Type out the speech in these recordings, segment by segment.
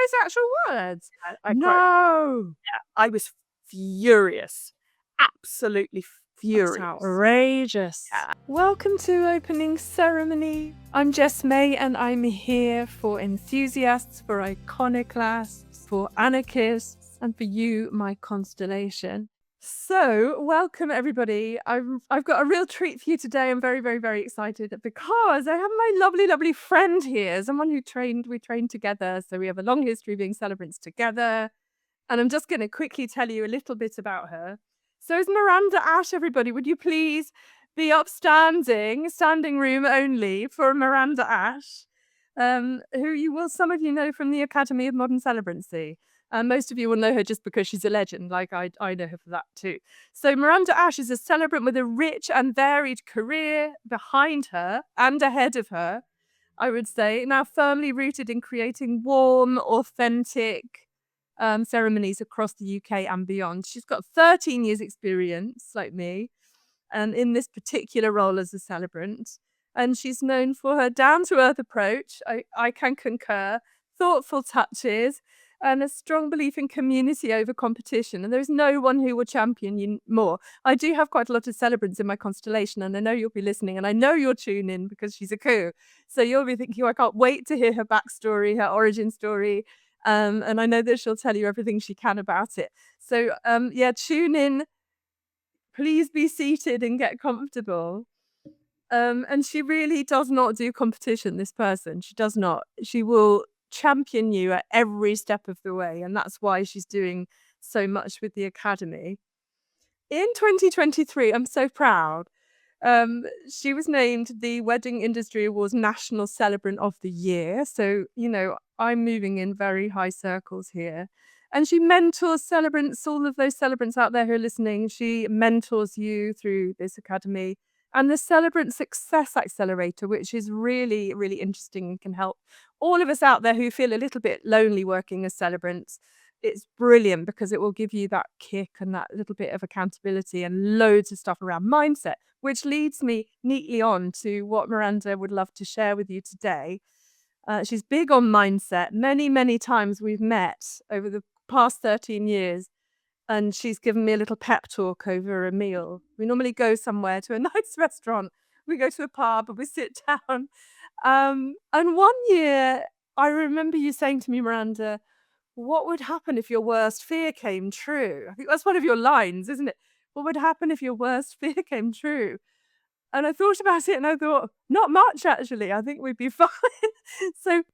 those actual words? I quote. No. Yeah, I was furious. Absolutely furious. That's outrageous. Yeah. Welcome to Opening Ceremony. I'm Jess May, and I'm here for enthusiasts, for iconoclasts, for anarchists, and for you, my constellation. So, welcome everybody. I've got a real treat for you today. I'm very, very, very excited because I have my lovely, lovely friend here, someone we trained together. So we have a long history of being celebrants together. And I'm just going to quickly tell you a little bit about her. So is Miranda Ash, everybody. Would you please be upstanding, standing room only for Miranda Ash, who some of you know from the Academy of Modern Celebrancy. Most of you will know her just because she's a legend, like I know her for that too. So Miranda Ash is a celebrant with a rich and varied career behind her and ahead of her, I would say, now firmly rooted in creating warm, authentic ceremonies across the UK and beyond. She's got 13 years experience, like me, and in this particular role as a celebrant. And she's known for her down-to-earth approach, I can concur, thoughtful touches, and a strong belief in community over competition. And there's no one who will champion you more. I do have quite a lot of celebrants in my constellation, and I know you'll be listening, and I know you'll tune in because she's a coup. So you'll be thinking, I can't wait to hear her backstory, her origin story. And I know that she'll tell you everything she can about it. So tune in. Please be seated and get comfortable. And she really does not do competition, this person. She does not. She will champion you at every step of the way. And that's why she's doing so much with the Academy. In 2023, I'm so proud. She was named the Wedding Industry Awards National Celebrant of the Year. So, I'm moving in very high circles here. And she mentors celebrants, all of those celebrants out there who are listening. She mentors you through this academy and the Celebrant Success Accelerator, which is really, really interesting and can help all of us out there who feel a little bit lonely working as celebrants. It's brilliant because it will give you that kick and that little bit of accountability and loads of stuff around mindset, which leads me neatly on to what Miranda would love to share with you today. She's big on mindset. Many, many times we've met over the past 13 years, and she's given me a little pep talk over a meal. We normally go somewhere to a nice restaurant. We go to a pub and we sit down. And one year, I remember you saying to me, Miranda, what would happen if your worst fear came true? I think that's one of your lines, isn't it? What would happen if your worst fear came true? And I thought about it and I thought, not much, actually. I think we'd be fine. So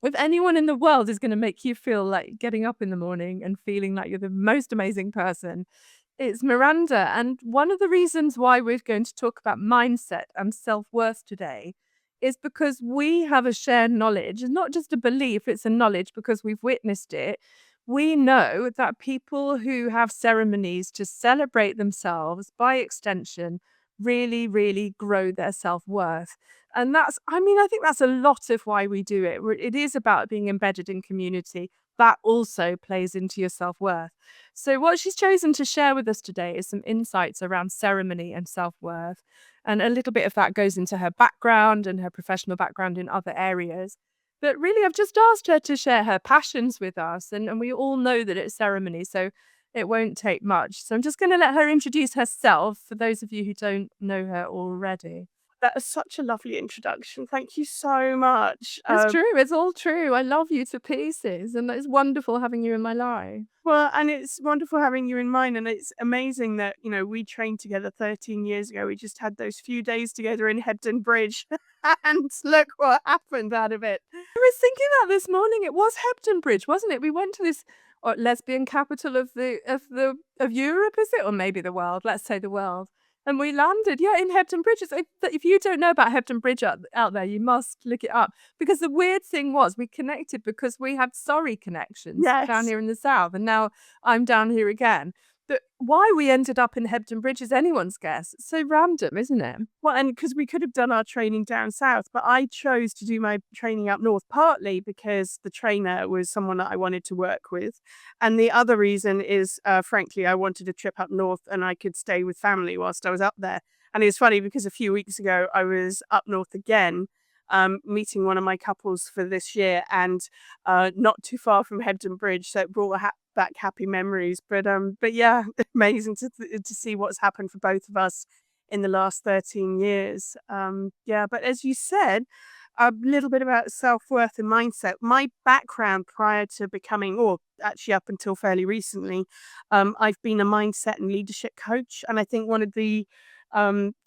if anyone in the world is going to make you feel like getting up in the morning and feeling like you're the most amazing person, it's Miranda. And one of the reasons why we're going to talk about mindset and self-worth today is because we have a shared knowledge. It's not just a belief, it's a knowledge because we've witnessed it. We know that people who have ceremonies to celebrate themselves, by extension, really, really grow their self-worth. And I think that's a lot of why we do it. It is about being embedded in community. That also plays into your self-worth. So what she's chosen to share with us today is some insights around ceremony and self-worth. And a little bit of that goes into her background and her professional background in other areas. But really, I've just asked her to share her passions with us. And we all know that it's ceremony, so it won't take much. So I'm just going to let her introduce herself for those of you who don't know her already. That is such a lovely introduction. Thank you so much. It's true. It's all true. I love you to pieces, and it's wonderful having you in my life. Well, and it's wonderful having you in mine. And it's amazing that, we trained together 13 years ago. We just had those few days together in Hebden Bridge. And look what happened out of it. I was thinking that this morning. It was Hebden Bridge, wasn't it? We went to this lesbian capital of Europe, is it? Or maybe the world. Let's say the world. And we landed, in Hebden Bridge. If you don't know about Hebden Bridge out there, you must look it up. Because the weird thing was we connected because we had Surrey connections down here in the south. And now I'm down here again. But why we ended up in Hebden Bridge is anyone's guess. It's so random, isn't it? Well, and because we could have done our training down south, but I chose to do my training up north, partly because the trainer was someone that I wanted to work with. And the other reason is, frankly, I wanted a trip up north and I could stay with family whilst I was up there. And it's funny because a few weeks ago, I was up north again. meeting one of my couples for this year, and not too far from Hebden Bridge, so it brought back happy memories. But yeah, amazing to see what's happened for both of us in the last 13 years. Yeah, but as you said, a little bit about self-worth and mindset. My background prior to becoming, or actually up until fairly recently, I've been a mindset and leadership coach. And I think one of the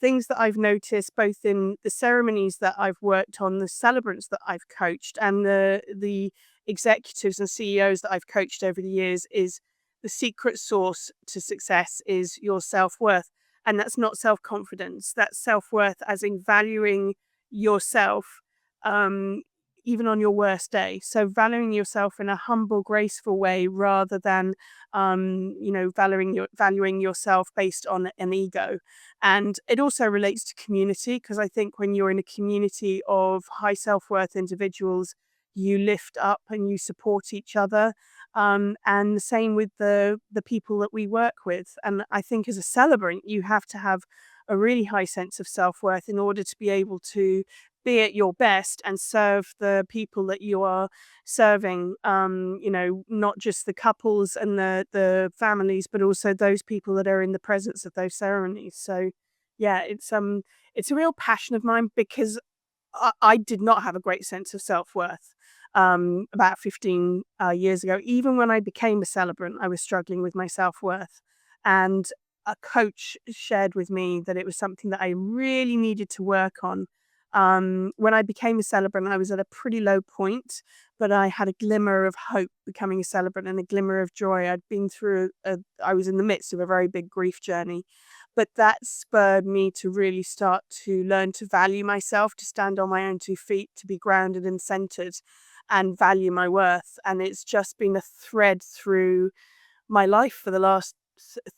things that I've noticed both in the ceremonies that I've worked on, the celebrants that I've coached, and the executives and CEOs that I've coached over the years is the secret sauce to success is your self-worth. And that's not self-confidence. That's self-worth as in valuing yourself, um, even on your worst day. So valuing yourself in a humble, graceful way rather than, valuing yourself based on an ego. And it also relates to community, because I think when you're in a community of high self-worth individuals, you lift up and you support each other. And the same with the people that we work with. And I think as a celebrant, you have to have a really high sense of self-worth in order to be able to be at your best and serve the people that you are serving, not just the couples and the families, but also those people that are in the presence of those ceremonies. So yeah, it's a real passion of mine, because I did not have a great sense of self-worth about 15 years ago. Even when I became a celebrant, I was struggling with my self-worth. And a coach shared with me that it was something that I really needed to work on. When I became a celebrant, I was at a pretty low point, but I had a glimmer of hope becoming a celebrant and a glimmer of joy. I was in the midst of a very big grief journey, but that spurred me to really start to learn to value myself, to stand on my own 2 feet, to be grounded and centered and value my worth. And it's just been a thread through my life for the last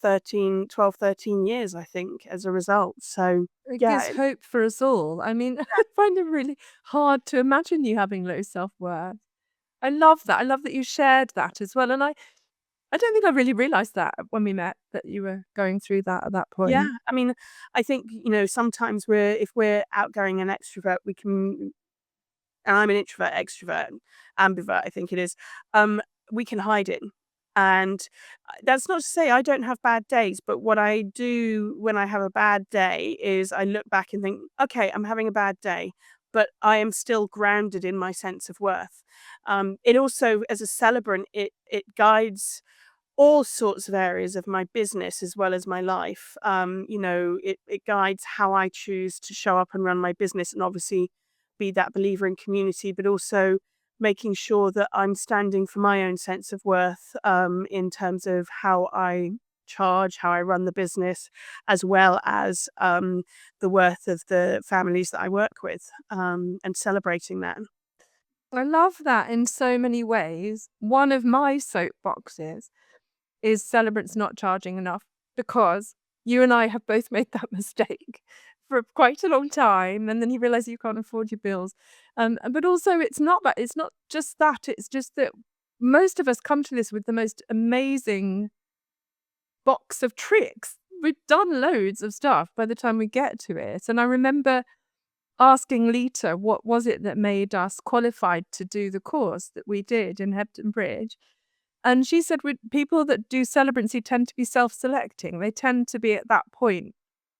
13 years, I think, as a result. So It yeah, gives hope for us all. I mean, I find it really hard to imagine you having low self-worth. I love that. I love that you shared that as well. And I don't think I really realized that when we met, that you were going through that at that yeah. point. I mean, I think, sometimes if we're outgoing and extrovert, we can, and I'm an introvert, extrovert, ambivert, I think it is, we can hide it. And that's not to say I don't have bad days, but what I do when I have a bad day is I look back and think, okay, I'm having a bad day, but I am still grounded in my sense of worth. It also, as a celebrant, it guides all sorts of areas of my business as well as my life. It guides how I choose to show up and run my business, and obviously be that believer in community, but also making sure that I'm standing for my own sense of worth, in terms of how I charge, how I run the business, as well as the worth of the families that I work with, and celebrating that. I love that in so many ways. One of my soapboxes is celebrants not charging enough, because you and I have both made that mistake for quite a long time, and then you realize you can't afford your bills. But also it's not just that, it's just that most of us come to this with the most amazing box of tricks. We've done loads of stuff by the time we get to it. And I remember asking Lita what was it that made us qualified to do the course that we did in Hebden Bridge. And she said with people that do celebrancy tend to be self-selecting. They tend to be at that point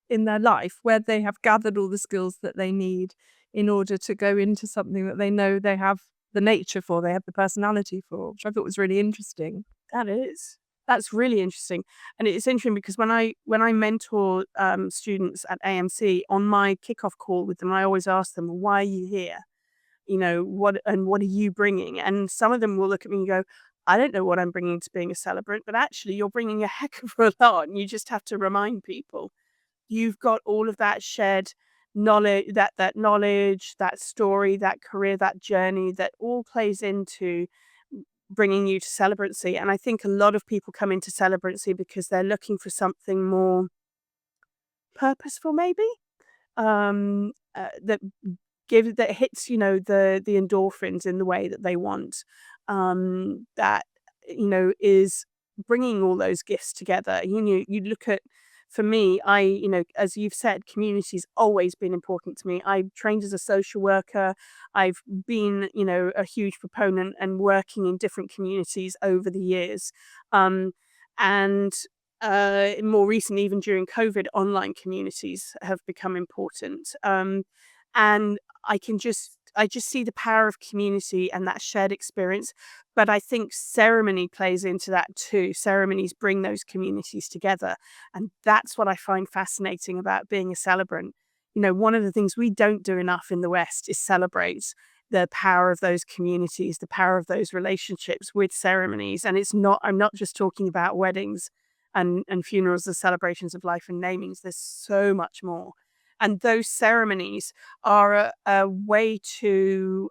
in their life where they have gathered all the skills that they need in order to go into something that they know they have the nature for, they have the personality for, which I thought was really interesting. That is. That's really interesting. And it's interesting because when I mentor students at AMC, on my kickoff call with them, I always ask them, why are you here? What are you bringing? And some of them will look at me and go, I don't know what I'm bringing to being a celebrant, but actually you're bringing a heck of a lot. And you just have to remind people you've got all of that shared knowledge, that knowledge, that story, that career, that journey, that all plays into bringing you to celebrancy. And I think a lot of people come into celebrancy because they're looking for something more purposeful, maybe, that hits, the endorphins in the way that they want, that is bringing all those gifts together. You look at for me, as you've said, community's always been important to me. I trained as a social worker. I've been, a huge proponent and working in different communities over the years. Um, and more recently, even during COVID, online communities have become important. And I just see the power of community and that shared experience. But I think ceremony plays into that too. Ceremonies bring those communities together. And that's what I find fascinating about being a celebrant. One of the things we don't do enough in the West is celebrate the power of those communities, the power of those relationships with ceremonies. And I'm not just talking about weddings and funerals, the celebrations of life and namings. There's so much more. And those ceremonies are a way to,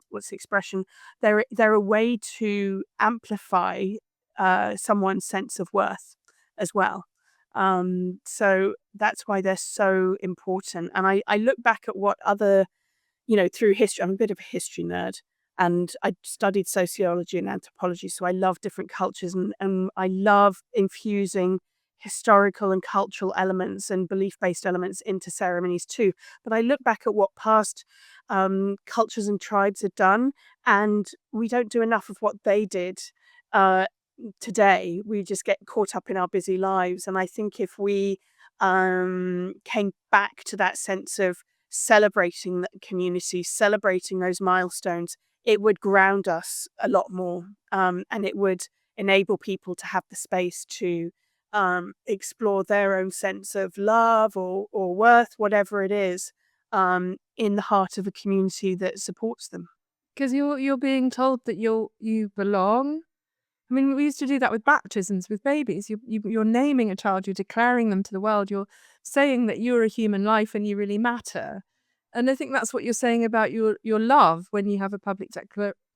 what's the expression? They're a way to amplify someone's sense of worth as well. So that's why they're so important. And I look back at what other, through history. I'm a bit of a history nerd, and I studied sociology and anthropology. So I love different cultures, and I love infusing historical and cultural elements and belief-based elements into ceremonies too. But I look back at what past cultures and tribes had done, and we don't do enough of what they did. Uh, Today we just get caught up in our busy lives, and I think if we came back to that sense of celebrating the community, celebrating those milestones, it would ground us a lot more, and it would enable people to have the space to explore their own sense of love or worth, whatever it is, in the heart of a community that supports them. Because you're being told that you belong. I mean, we used to do that with baptisms with babies. You're naming a child, you're declaring them to the world, you're saying that you're a human life and you really matter. And I think that's what you're saying about your love when you have a public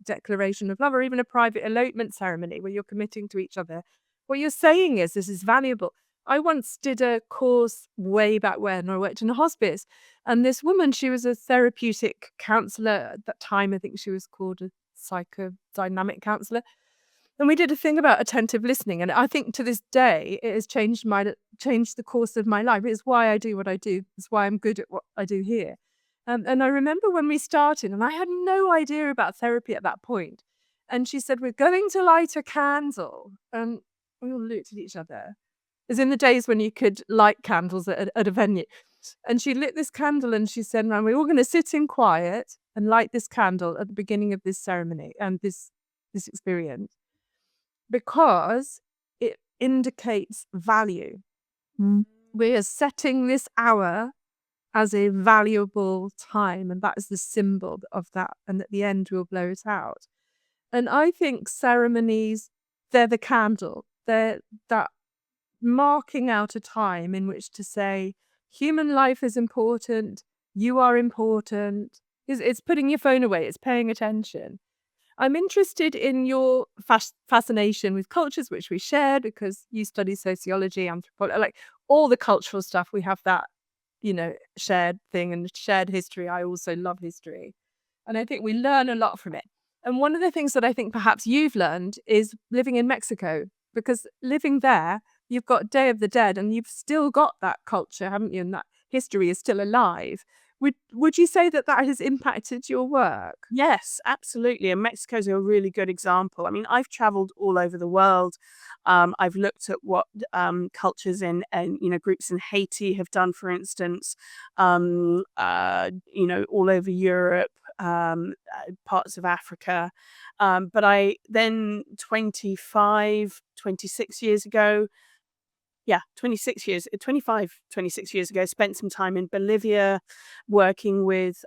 declaration of love, or even a private elopement ceremony where you're committing to each other. What you're saying is this is valuable. I once did a course way back when I worked in a hospice, and this woman, she was a therapeutic counselor at that time. I think she was called a psychodynamic counselor. And we did a thing about attentive listening, and I think to this day it has changed the course of my life. It's why I do what I do. It's why I'm good at what I do here. And I remember when we started, and I had no idea about therapy at that point. And she said, "We're going to light a candle," and we all looked at each other, as in the days when you could light candles at a venue. And she lit this candle, and she said, "Now we're all going to sit in quiet and light this candle at the beginning of this ceremony and this experience." Because it indicates value. We are setting this hour as a valuable time, and that is the symbol of that. And at the end, we'll blow it out. And I think ceremonies, they're the candle. They're that marking out a time in which to say, human life is important, you are important. It's putting your phone away, it's paying attention. I'm interested in your fascination with cultures, which we shared because you study sociology, anthropology, like all the cultural stuff. We have that, shared thing and shared history. I also love history. And I think we learn a lot from it. And one of the things that I think perhaps you've learned is living in Mexico, because living there, you've got Day of the Dead and you've still got that culture, haven't you? And that history is still alive. Would you say that has impacted your work? Yes, absolutely. And Mexico's a really good example. I mean, I've traveled all over the world. I've looked at what cultures and groups in Haiti have done, for instance, all over Europe, parts of Africa. But I then 26 years ago, 26 years ago, spent some time in Bolivia working with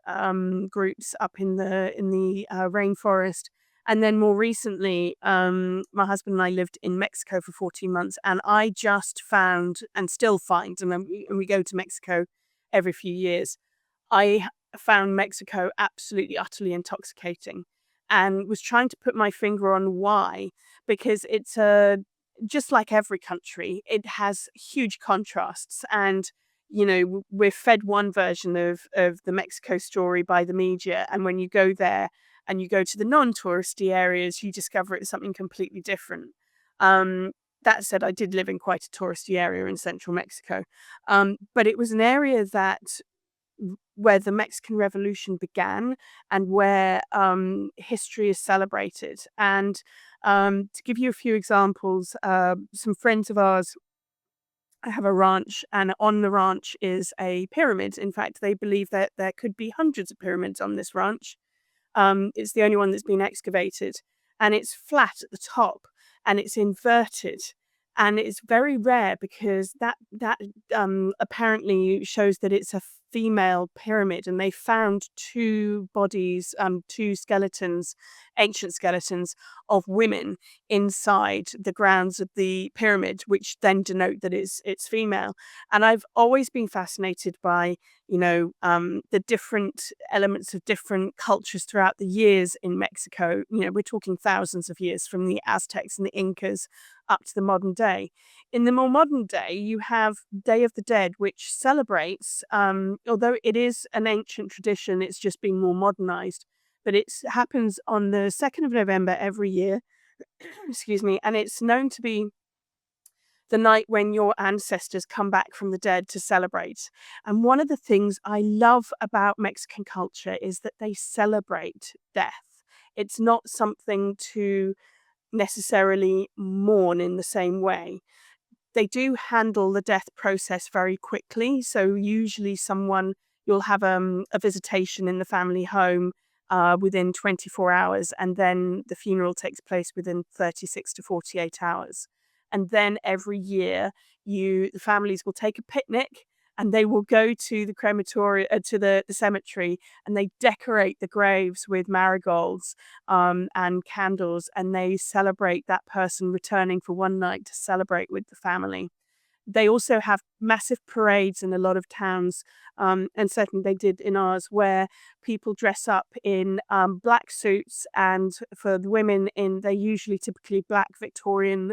groups up in the rainforest. And then more recently, my husband and I lived in Mexico for 14 months. And I just found, and still find, and we go to Mexico every few years, I found Mexico absolutely, utterly intoxicating, and was trying to put my finger on why, because it's just like every country, it has huge contrasts. And, we're fed one version of the Mexico story by the media. And when you go there and you go to the non-touristy areas, you discover it's something completely different. That said, I did live in quite a touristy area in central Mexico. But it was an area that where the Mexican Revolution began and where history is celebrated. And to give you a few examples, some friends of ours have a ranch, and on the ranch is a pyramid. In fact, they believe that there could be hundreds of pyramids on this ranch. It's the only one that's been excavated, and it's flat at the top, and it's inverted, and it's very rare because that apparently shows that it's a female pyramid, and they found two bodies, two skeletons, ancient skeletons of women inside the grounds of the pyramid, which then denote that it's female. And I've always been fascinated by the different elements of different cultures throughout the years in Mexico. We're talking thousands of years from the Aztecs and the Incas up to the modern day. In the more modern day, you have Day of the Dead, which celebrates, although it is an ancient tradition, it's just being more modernized, but it happens on the 2nd of November every year. Excuse me. And it's known to be the night when your ancestors come back from the dead to celebrate. And one of the things I love about Mexican culture is that they celebrate death. It's not something to necessarily mourn in the same way. They do handle the death process very quickly. So usually you'll have a visitation in the family home within 24 hours, and then the funeral takes place within 36 to 48 hours. And then every year, the families will take a picnic, and they will go to the crematory, to the cemetery, and they decorate the graves with marigolds and candles, and they celebrate that person returning for one night to celebrate with the family. They also have massive parades in a lot of towns, and certainly they did in ours, where people dress up in black suits, and for the women, they're usually typically black Victorian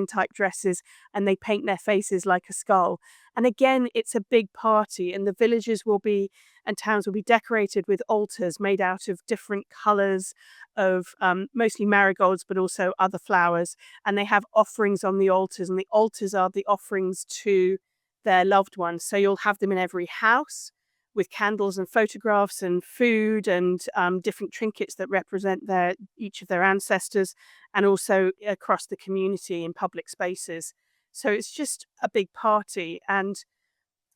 type dresses, and they paint their faces like a skull. And again, it's a big party, and the villages and towns will be decorated with altars made out of different colors of mostly marigolds, but also other flowers. And they have offerings on the altars, and the altars are the offerings to their loved ones. So you'll have them in every house with candles and photographs and food and different trinkets that represent each of their ancestors, and also across the community in public spaces. So it's just a big party. And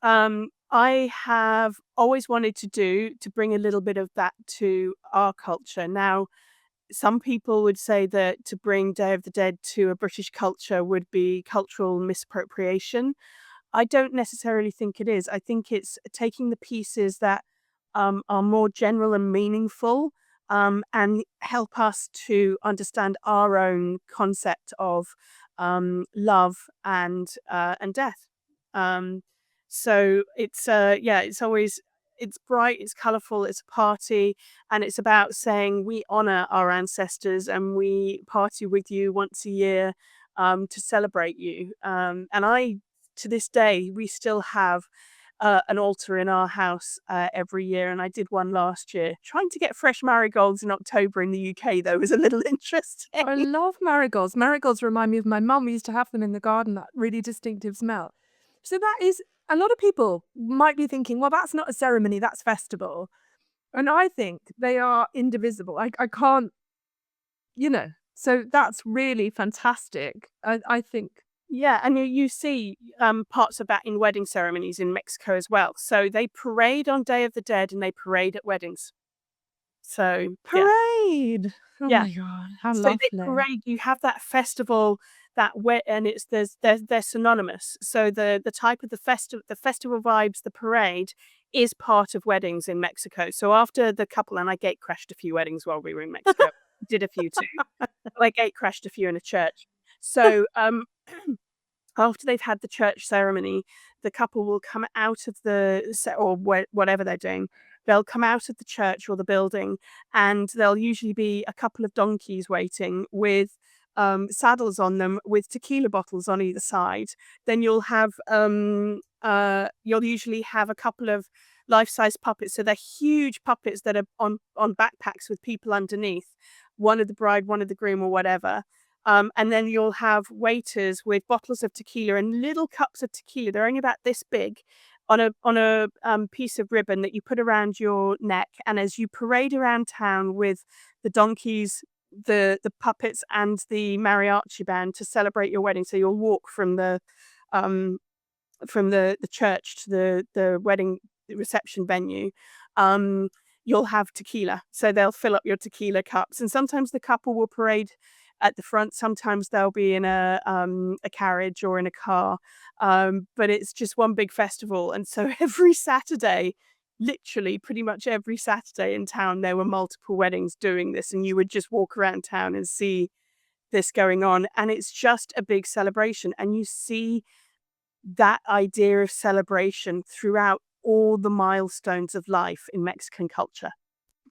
I have always wanted to bring a little bit of that to our culture. Now, some people would say that to bring Day of the Dead to a British culture would be cultural misappropriation. I don't necessarily think it is. I think it's taking the pieces that are more general and meaningful, and help us to understand our own concept of love and death. Um, so it's bright, it's colorful, it's a party, and it's about saying we honor our ancestors and we party with you once a year to celebrate you. To this day, we still have an altar in our house every year, and I did one last year. Trying to get fresh marigolds in October in the UK, though, was a little interesting. I love marigolds. Marigolds remind me of my mum. We used to have them in the garden, that really distinctive smell. So that is, a lot of people might be thinking, well, that's not a ceremony, that's festival. And I think they are indivisible. I can't, so that's really fantastic. I think. Yeah, and you see parts of that in wedding ceremonies in Mexico as well. So they parade on Day of the Dead, and they parade at weddings. So Parade. Oh yeah. my God, how So lovely. they parade, you have that festival, and they're synonymous. So the type of the festival vibes, the parade is part of weddings in Mexico. So after the couple, and I gate crashed a few weddings while we were in Mexico, did a few too. I gate crashed a few in a church. So after they've had the church ceremony, the couple will come out of whatever they're doing. They'll come out of the church or the building, and there'll usually be a couple of donkeys waiting with saddles on them with tequila bottles on either side. Then you'll usually have a couple of life-size puppets. So they're huge puppets that are on backpacks with people underneath, one of the bride, one of the groom, or whatever. And then you'll have waiters with bottles of tequila and little cups of tequila. They're only about this big on a piece of ribbon that you put around your neck. And as you parade around town with the donkeys, the puppets, and the mariachi band to celebrate your wedding, so you'll walk um, from the church to the wedding reception venue. Um, you'll have tequila, so they'll fill up your tequila cups, and sometimes the couple will parade at the front. Sometimes they'll be in a carriage or in a car, but it's just one big festival. And so every Saturday, literally pretty much every Saturday in town, there were multiple weddings doing this, and you would just walk around town and see this going on, and it's just a big celebration. And you see that idea of celebration throughout all the milestones of life in Mexican culture.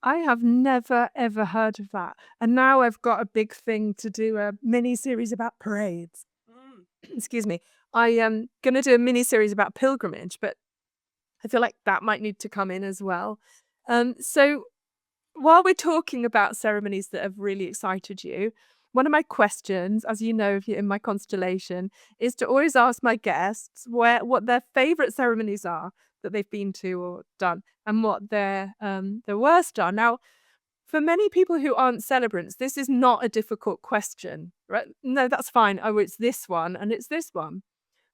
I have never ever heard of that. And now I've got a big thing to do a mini series about parades. Excuse me. I am going to do a mini series about pilgrimage, but I feel like that might need to come in as well. So while we're talking about ceremonies that have really excited you, one of my questions, as you know, if you're in my constellation, is to always ask my guests what their favorite ceremonies are that they've been to or done, and what their worst are. Now, for many people who aren't celebrants, this is not a difficult question, right? No, that's fine. Oh, it's this one and it's this one.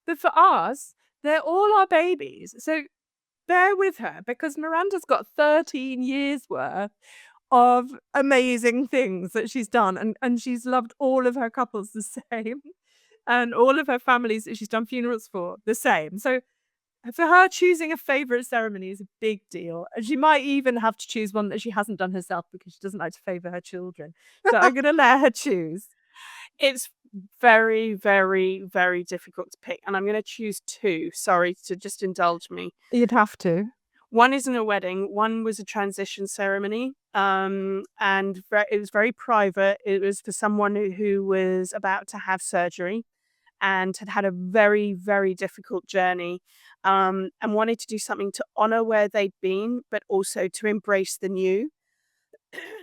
But for us, they're all our babies. So bear with her, because Miranda's got 13 years worth of amazing things that she's done, and she's loved all of her couples the same, and all of her families that she's done funerals for the same. So for her, choosing a favorite ceremony is a big deal, and she might even have to choose one that she hasn't done herself because she doesn't like to favor her children. So I'm going to let her choose. It's very, very, very difficult to pick, and I'm going to choose two. Sorry to just indulge me. You'd have to. One isn't a wedding. One was a transition ceremony, and it was very private. It was for someone who was about to have surgery and had had a very, very difficult journey, and wanted to do something to honor where they'd been, but also to embrace the new.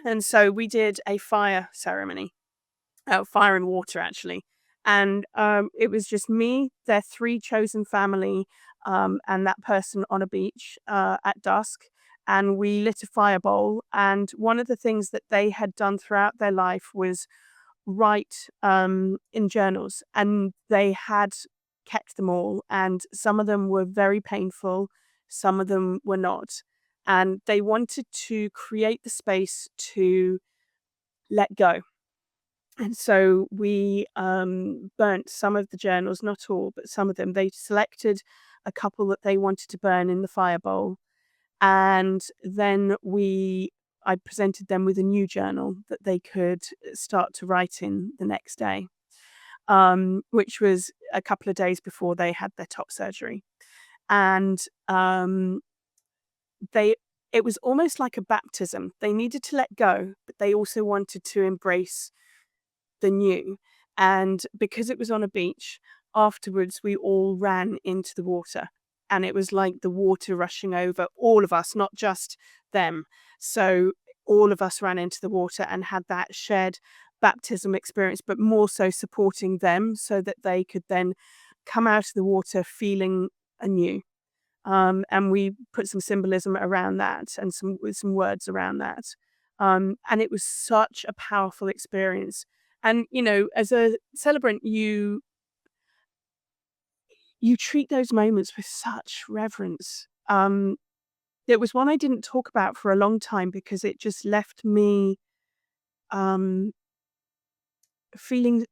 And so we did a fire ceremony, fire and water actually. And it was just me, their three chosen family, and that person on a beach at dusk. And we lit a fire bowl. And one of the things that they had done throughout their life was write in journals. And they had kept them all. And some of them were very painful, some of them were not. And they wanted to create the space to let go. And so we burnt some of the journals, not all, but some of them. They selected a couple that they wanted to burn in the fire bowl. And then I presented them with a new journal that they could start to write in the next day, which was a couple of days before they had their top surgery. And it was almost like a baptism. They needed to let go, but they also wanted to embrace the new. And because it was on a beach, afterwards we all ran into the water, and it was like the water rushing over all of us, not just them. So all of us ran into the water and had that shared baptism experience, but more so supporting them so that they could then come out of the water feeling anew. And we put some symbolism around that and some words around that. And it was such a powerful experience. And, as a celebrant, you treat those moments with such reverence. It was one I didn't talk about for a long time because it just left me um, feeling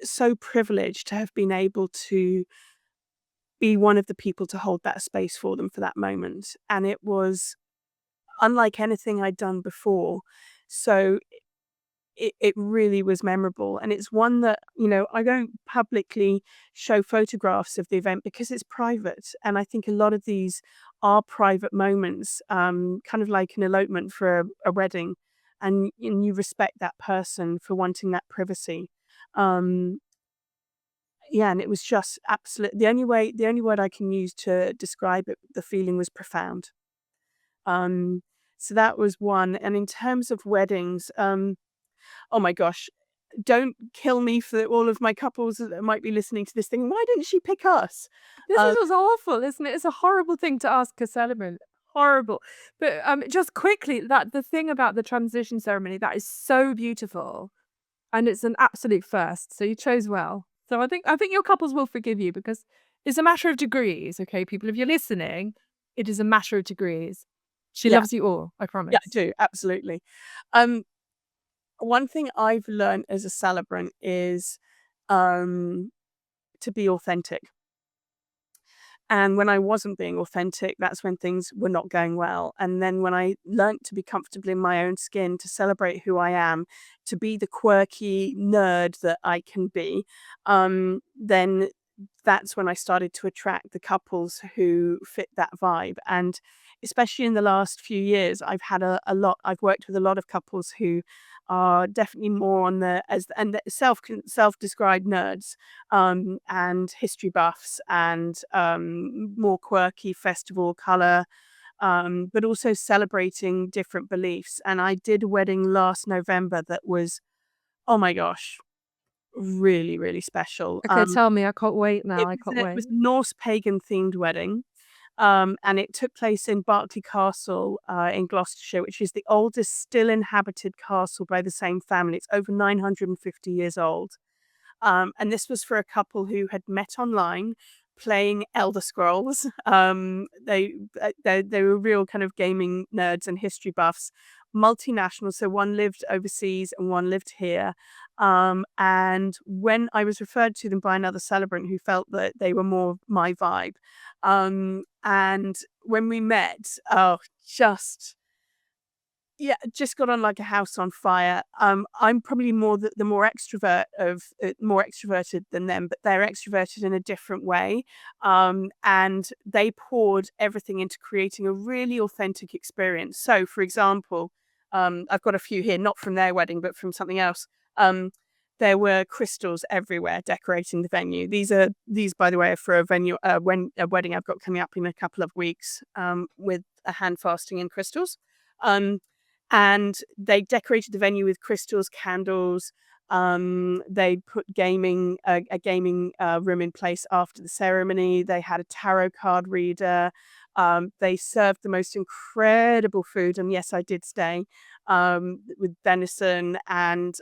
so privileged to have been able to be one of the people to hold that space for them for that moment. And it was unlike anything I'd done before. So it really was memorable. And it's one that, I don't publicly show photographs of the event because it's private. And I think a lot of these are private moments, kind of like an elopement for a wedding. And you respect that person for wanting that privacy. Yeah, and it was just absolute. The only word I can use to describe it, the feeling was profound. So that was one. And in terms of weddings, oh my gosh, don't kill me for all of my couples that might be listening to this thing. Why didn't she pick us? This is what's awful, isn't it? It's a horrible thing to ask a celebrant. Horrible. But just quickly, that the thing about the transition ceremony, that is so beautiful. And it's an absolute first. So you chose well. So I think your couples will forgive you because it's a matter of degrees, okay, people. If you're listening, it is a matter of degrees. She Yeah, loves you all, I yeah, I promise. do, absolutely. Um, One thing I've learned as a celebrant is um, to be authentic. And when I wasn't being authentic, that's when things were not going well. And then when I learnt to be comfortable in my own skin, to celebrate who I am, to be the quirky nerd that I can be, then that's when I started to attract the couples who fit that vibe. And especially in the last few years, I've worked with a lot of couples who are definitely more on the as and the self-described nerds, and history buffs, and more quirky festival color, but also celebrating different beliefs. And I did a wedding last November that was, oh my gosh, really, really special. Okay, tell me. I can't wait now. I can't It wait. was a Norse pagan themed wedding. And it took place in Berkeley Castle in Gloucestershire, which is the oldest still inhabited castle by the same family. It's over 950 years old. And this was for a couple who had met online playing Elder Scrolls. They were real kind of gaming nerds and history buffs, multinational. So one lived overseas and one lived here. And when I was referred to them by another celebrant who felt that they were more my vibe, and when we met, oh, just yeah, just got on like a house on fire. I'm probably more the more extroverted than them, but they're extroverted in a different way. And they poured everything into creating a really authentic experience. So, for example, I've got a few here, not from their wedding, but from something else. Um, there were crystals everywhere decorating the venue. These, by the way, are for a venue when a wedding I've got coming up in a couple of weeks, with a hand fasting in crystals. Um, and they decorated the venue with crystals, candles. They put a gaming room in place after the ceremony. They had a tarot card reader. They served the most incredible food, and yes, I did stay, with venison, and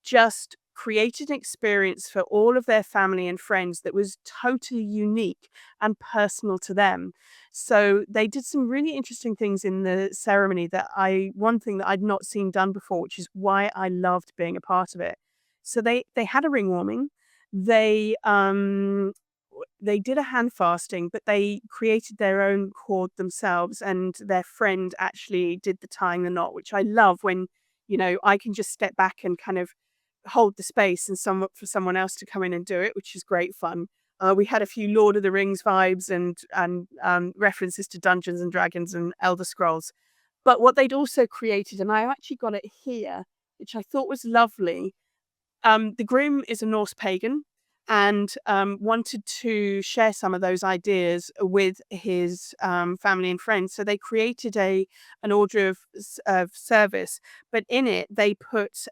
just created an experience for all of their family and friends that was totally unique and personal to them. So they did some really interesting things in the ceremony one thing that I'd not seen done before, which is why I loved being a part of it. So they had a ring warming. They they did a hand fasting, but they created their own cord themselves, and their friend actually did the tying the knot, which I love when, I can just step back and kind of hold the space and for someone else to come in and do it, which is great fun. We had a few Lord of the Rings vibes and references to Dungeons and Dragons and Elder Scrolls. But what they'd also created, and I actually got it here, which I thought was lovely. The groom is a Norse pagan and wanted to share some of those ideas with his family and friends. So they created an order of service, but in it they put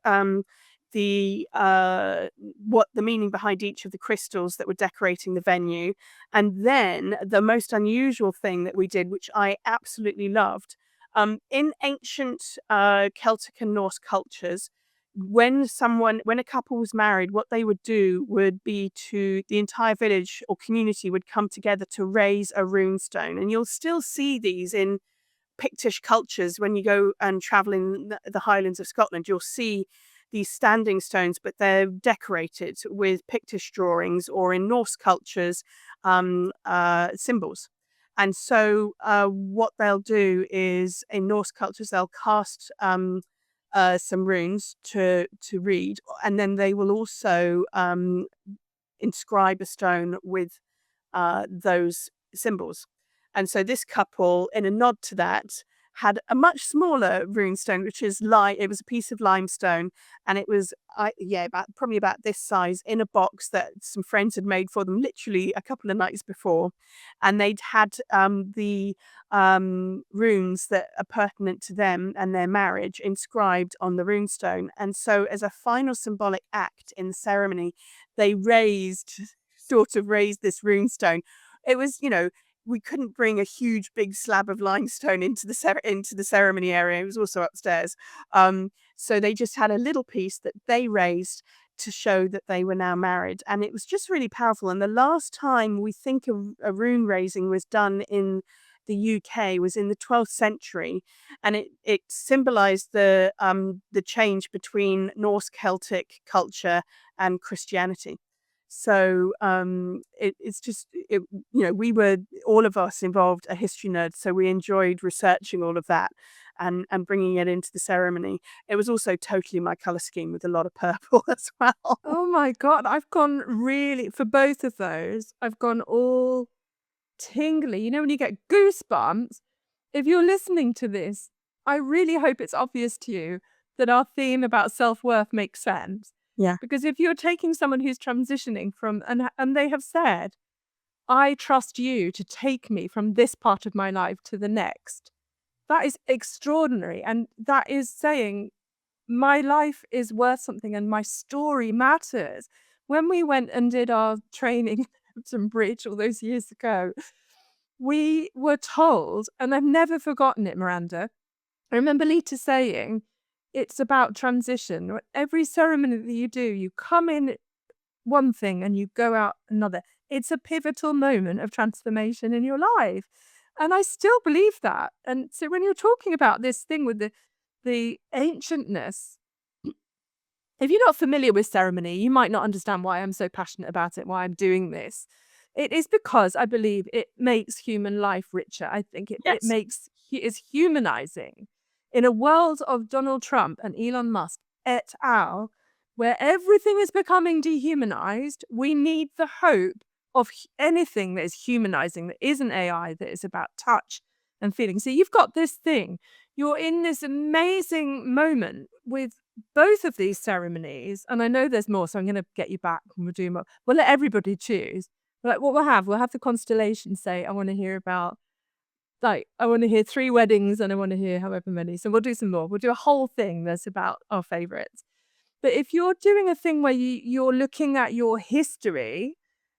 what the meaning behind each of the crystals that were decorating the venue. And then the most unusual thing that we did, which I absolutely loved, in ancient Celtic and Norse cultures, when a couple was married, what they would do would be the entire village or community would come together to raise a rune stone. And you'll still see these in Pictish cultures. When you go and travel in the Highlands of Scotland, you'll see these standing stones, but they're decorated with Pictish drawings, or in Norse cultures, symbols. And so what they'll do is, in Norse cultures, they'll cast some runes to read, and then they will also inscribe a stone with those symbols. And so this couple, in a nod to that, had a much smaller runestone, which is it was a piece of limestone, and it was probably about this size, in a box that some friends had made for them literally a couple of nights before, and they'd had the runes that are pertinent to them and their marriage inscribed on the runestone. And so, as a final symbolic act in the ceremony, they sort of raised this runestone. It was, we couldn't bring a huge big slab of limestone into the ceremony area. It was also upstairs. So they just had a little piece that they raised to show that they were now married. And it was just really powerful. And the last time we think a rune raising was done in the UK was in the 12th century, and it symbolized the change between Norse Celtic culture and Christianity. So it's just we were, all of us involved, a history nerd, so we enjoyed researching all of that and bringing it into the ceremony. It was also totally my color scheme with a lot of purple as well. Oh my God, I've gone really, for both of those, I've gone all tingly. You know, when you get goosebumps, if you're listening to this, I really hope it's obvious to you that our theme about self-worth makes sense. Yeah. Because if you're taking someone who's transitioning from, and they have said, I trust you to take me from this part of my life to the next, that is extraordinary. And that is saying, my life is worth something and my story matters. When we went and did our training at Hampton Bridge all those years ago, we were told, and I've never forgotten it, Miranda. I remember Lita saying, it's about transition. Every ceremony that you do, you come in one thing and you go out another. It's a pivotal moment of transformation in your life. And I still believe that. And so when you're talking about this thing with the ancientness, if you're not familiar with ceremony, you might not understand why I'm so passionate about it, why I'm doing this. It is because I believe it makes human life richer. I think it Yes. is humanizing. In a world of Donald Trump and Elon Musk et al., where everything is becoming dehumanized, we need the hope of anything that is humanizing, that isn't AI, that is about touch and feeling. So you've got this thing. You're in this amazing moment with both of these ceremonies, and I know there's more, so I'm going to get you back and we'll do more. We'll let everybody choose. Like what we'll have the constellation say, I want to hear about, like, I want to hear 3 weddings and I want to hear however many. So we'll do some more. We'll do a whole thing that's about our favorites. But if you're doing a thing where you're looking at your history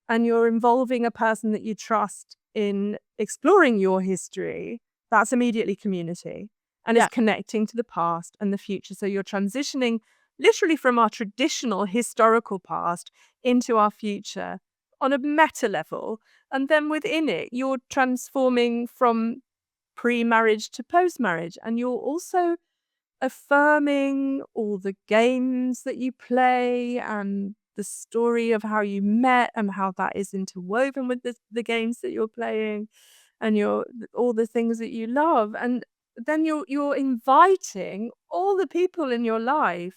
and you're involving a person that you trust in exploring your history, that's immediately community. And Yeah. it's connecting to the past and the future. So you're transitioning literally from our traditional historical past into our future on a meta level. And then within it, you're transforming from pre-marriage to post-marriage. And you're also affirming all the games that you play and the story of how you met and how that is interwoven with the games that you're playing and all the things that you love. And then you're inviting all the people in your life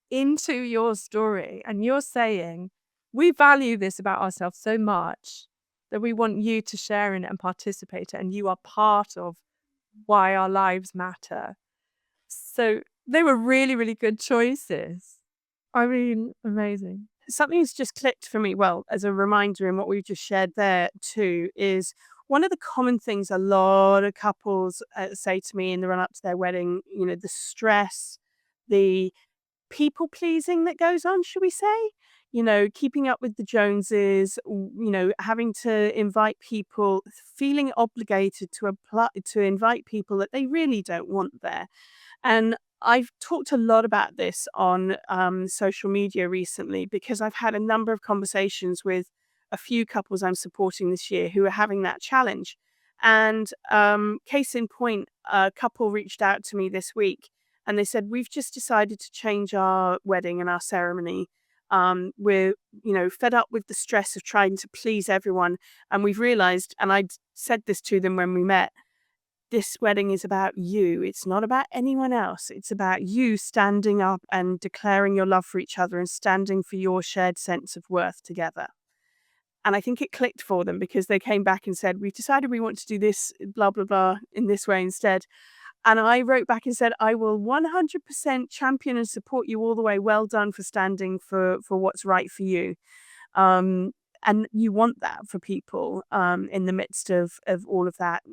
into your story, and you're saying, we value this about ourselves so much that we want you to share in it and participate in it, and you are part of why our lives matter. So they were really, really good choices. I mean, amazing. Something's just clicked for me. Well, as a reminder in what we've just shared there too, is one of the common things a lot of couples say to me in the run up to their wedding, the stress, the people pleasing that goes on, should we say? Keeping up with the Joneses, having to invite people, feeling obligated to invite people that they really don't want there. And I've talked a lot about this on social media recently because I've had a number of conversations with a few couples I'm supporting this year who are having that challenge. And case in point, a couple reached out to me this week and they said, we've just decided to change our wedding and our ceremony. We're, fed up with the stress of trying to please everyone. And we've realized, and I said this to them when we met, this wedding is about you. It's not about anyone else. It's about you standing up and declaring your love for each other and standing for your shared sense of worth together. And I think it clicked for them because they came back and said, we've decided we want to do this, blah, blah, blah, in this way instead. And I wrote back and said, I will 100% champion and support you all the way. Well done for standing for what's right for you. Um, and you want that for people in the midst of all of that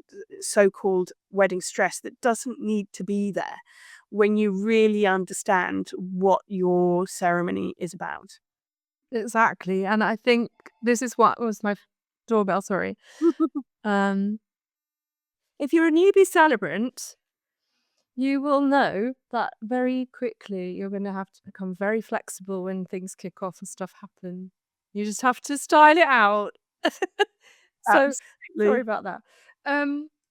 so-called wedding stress that doesn't need to be there when you really understand what your ceremony is about. Exactly. And I think this is what was my doorbell, sorry. Um, if you're a newbie celebrant, you will know that very quickly you're going to have to become very flexible when things kick off and stuff happen. You just have to style it out. So sorry Absolutely. about that.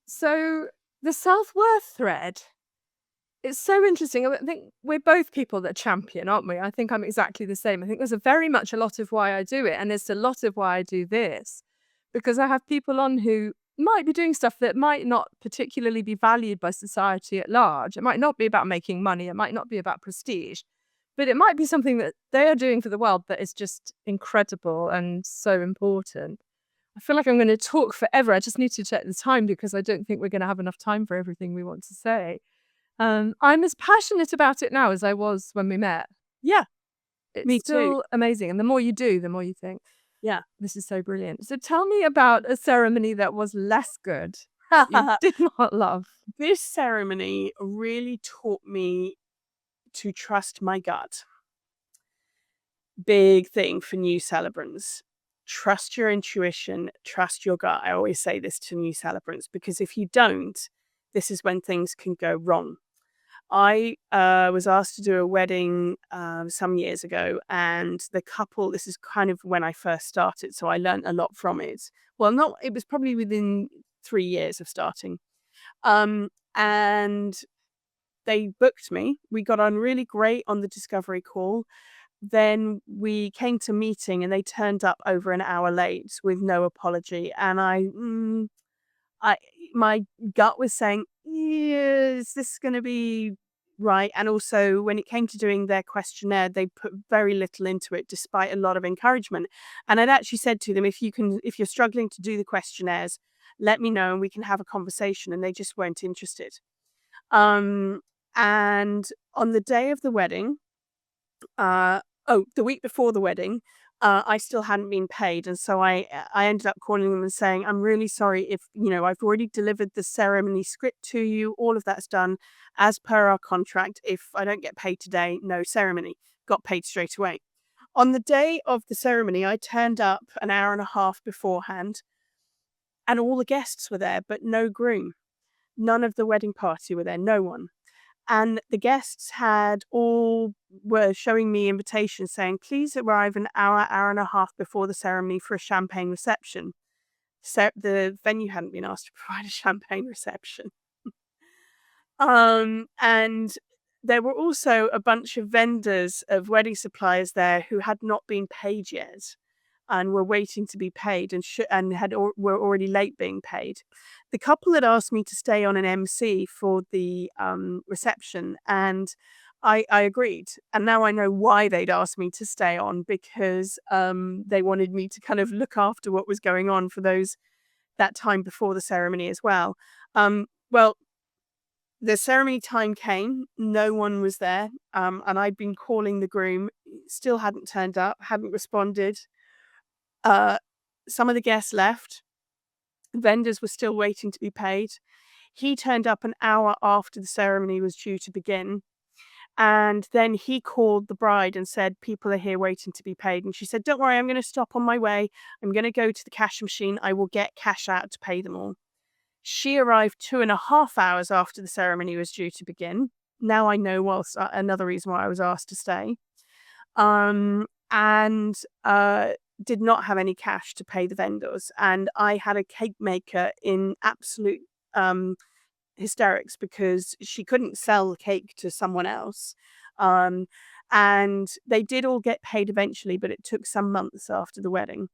So the self-worth thread, it's so interesting. I think we're both people that champion, aren't we? I think I'm exactly the same. I think there's a very much a lot of why I do it, and it's a lot of why I do this, because I have people on who might be doing stuff that might not particularly be valued by society at large. It might not be about making money. It might not be about prestige, but it might be something that they are doing for the world that is just incredible and so important. I feel like I'm going to talk forever. I just need to check the time because I don't think we're going to have enough time for everything we want to say. I'm as passionate about it now as I was when we met. Yeah, It's me too. still amazing. And the more you do, the more you think, Yeah. this is so brilliant. So tell me about a ceremony that was less good, that you did not love. This ceremony really taught me to trust my gut. Big thing for new celebrants. Trust your intuition, trust your gut. I always say this to new celebrants because if you don't, this is when things can go wrong. I was asked to do a wedding some years ago, and the couple, this is kind of when I first started, so I learned a lot from it. Well, not, it was probably within 3 years of starting. And they booked me. We got on really great on the discovery call. Then we came to meeting and they turned up over an hour late with no apology. And I my gut was saying, yeah, is this going to be right? And also when it came to doing their questionnaire, they put very little into it despite a lot of encouragement. And I'd actually said to them, if you're struggling to do the questionnaires, let me know and we can have a conversation. And they just weren't interested. Um, and on the day of the wedding, the week before the wedding, I still hadn't been paid, and so I ended up calling them and saying, "I'm really sorry if I've already delivered the ceremony script to you. All of that's done as per our contract. If I don't get paid today, no ceremony." Got paid straight away. On the day of the ceremony, I turned up an hour and a half beforehand, and all the guests were there, but no groom. None of the wedding party were there. No one. And the guests had all were showing me invitations saying, please arrive an hour and a half before the ceremony for a champagne reception. So the venue hadn't been asked to provide a champagne reception. And there were also a bunch of vendors of wedding suppliers there who had not been paid yet and were waiting to be paid and were already late being paid. The couple had asked me to stay on an MC for the reception, and I agreed. And now I know why they'd asked me to stay on because they wanted me to kind of look after what was going on for that time before the ceremony as well. Well, the ceremony time came, no one was there, and I'd been calling the groom, still hadn't turned up, hadn't responded. Some of the guests left. Vendors were still waiting to be paid. He turned up an hour after the ceremony was due to begin. And then he called the bride and said, people are here waiting to be paid. And she said, don't worry, I'm going to stop on my way. I'm going to go to the cash machine. I will get cash out to pay them all. She arrived 2.5 hours after the ceremony was due to begin. Now I know another reason why I was asked to stay. And did not have any cash to pay the vendors. And I had a cake maker in absolute hysterics because she couldn't sell the cake to someone else. And they did all get paid eventually, but it took some months after the wedding.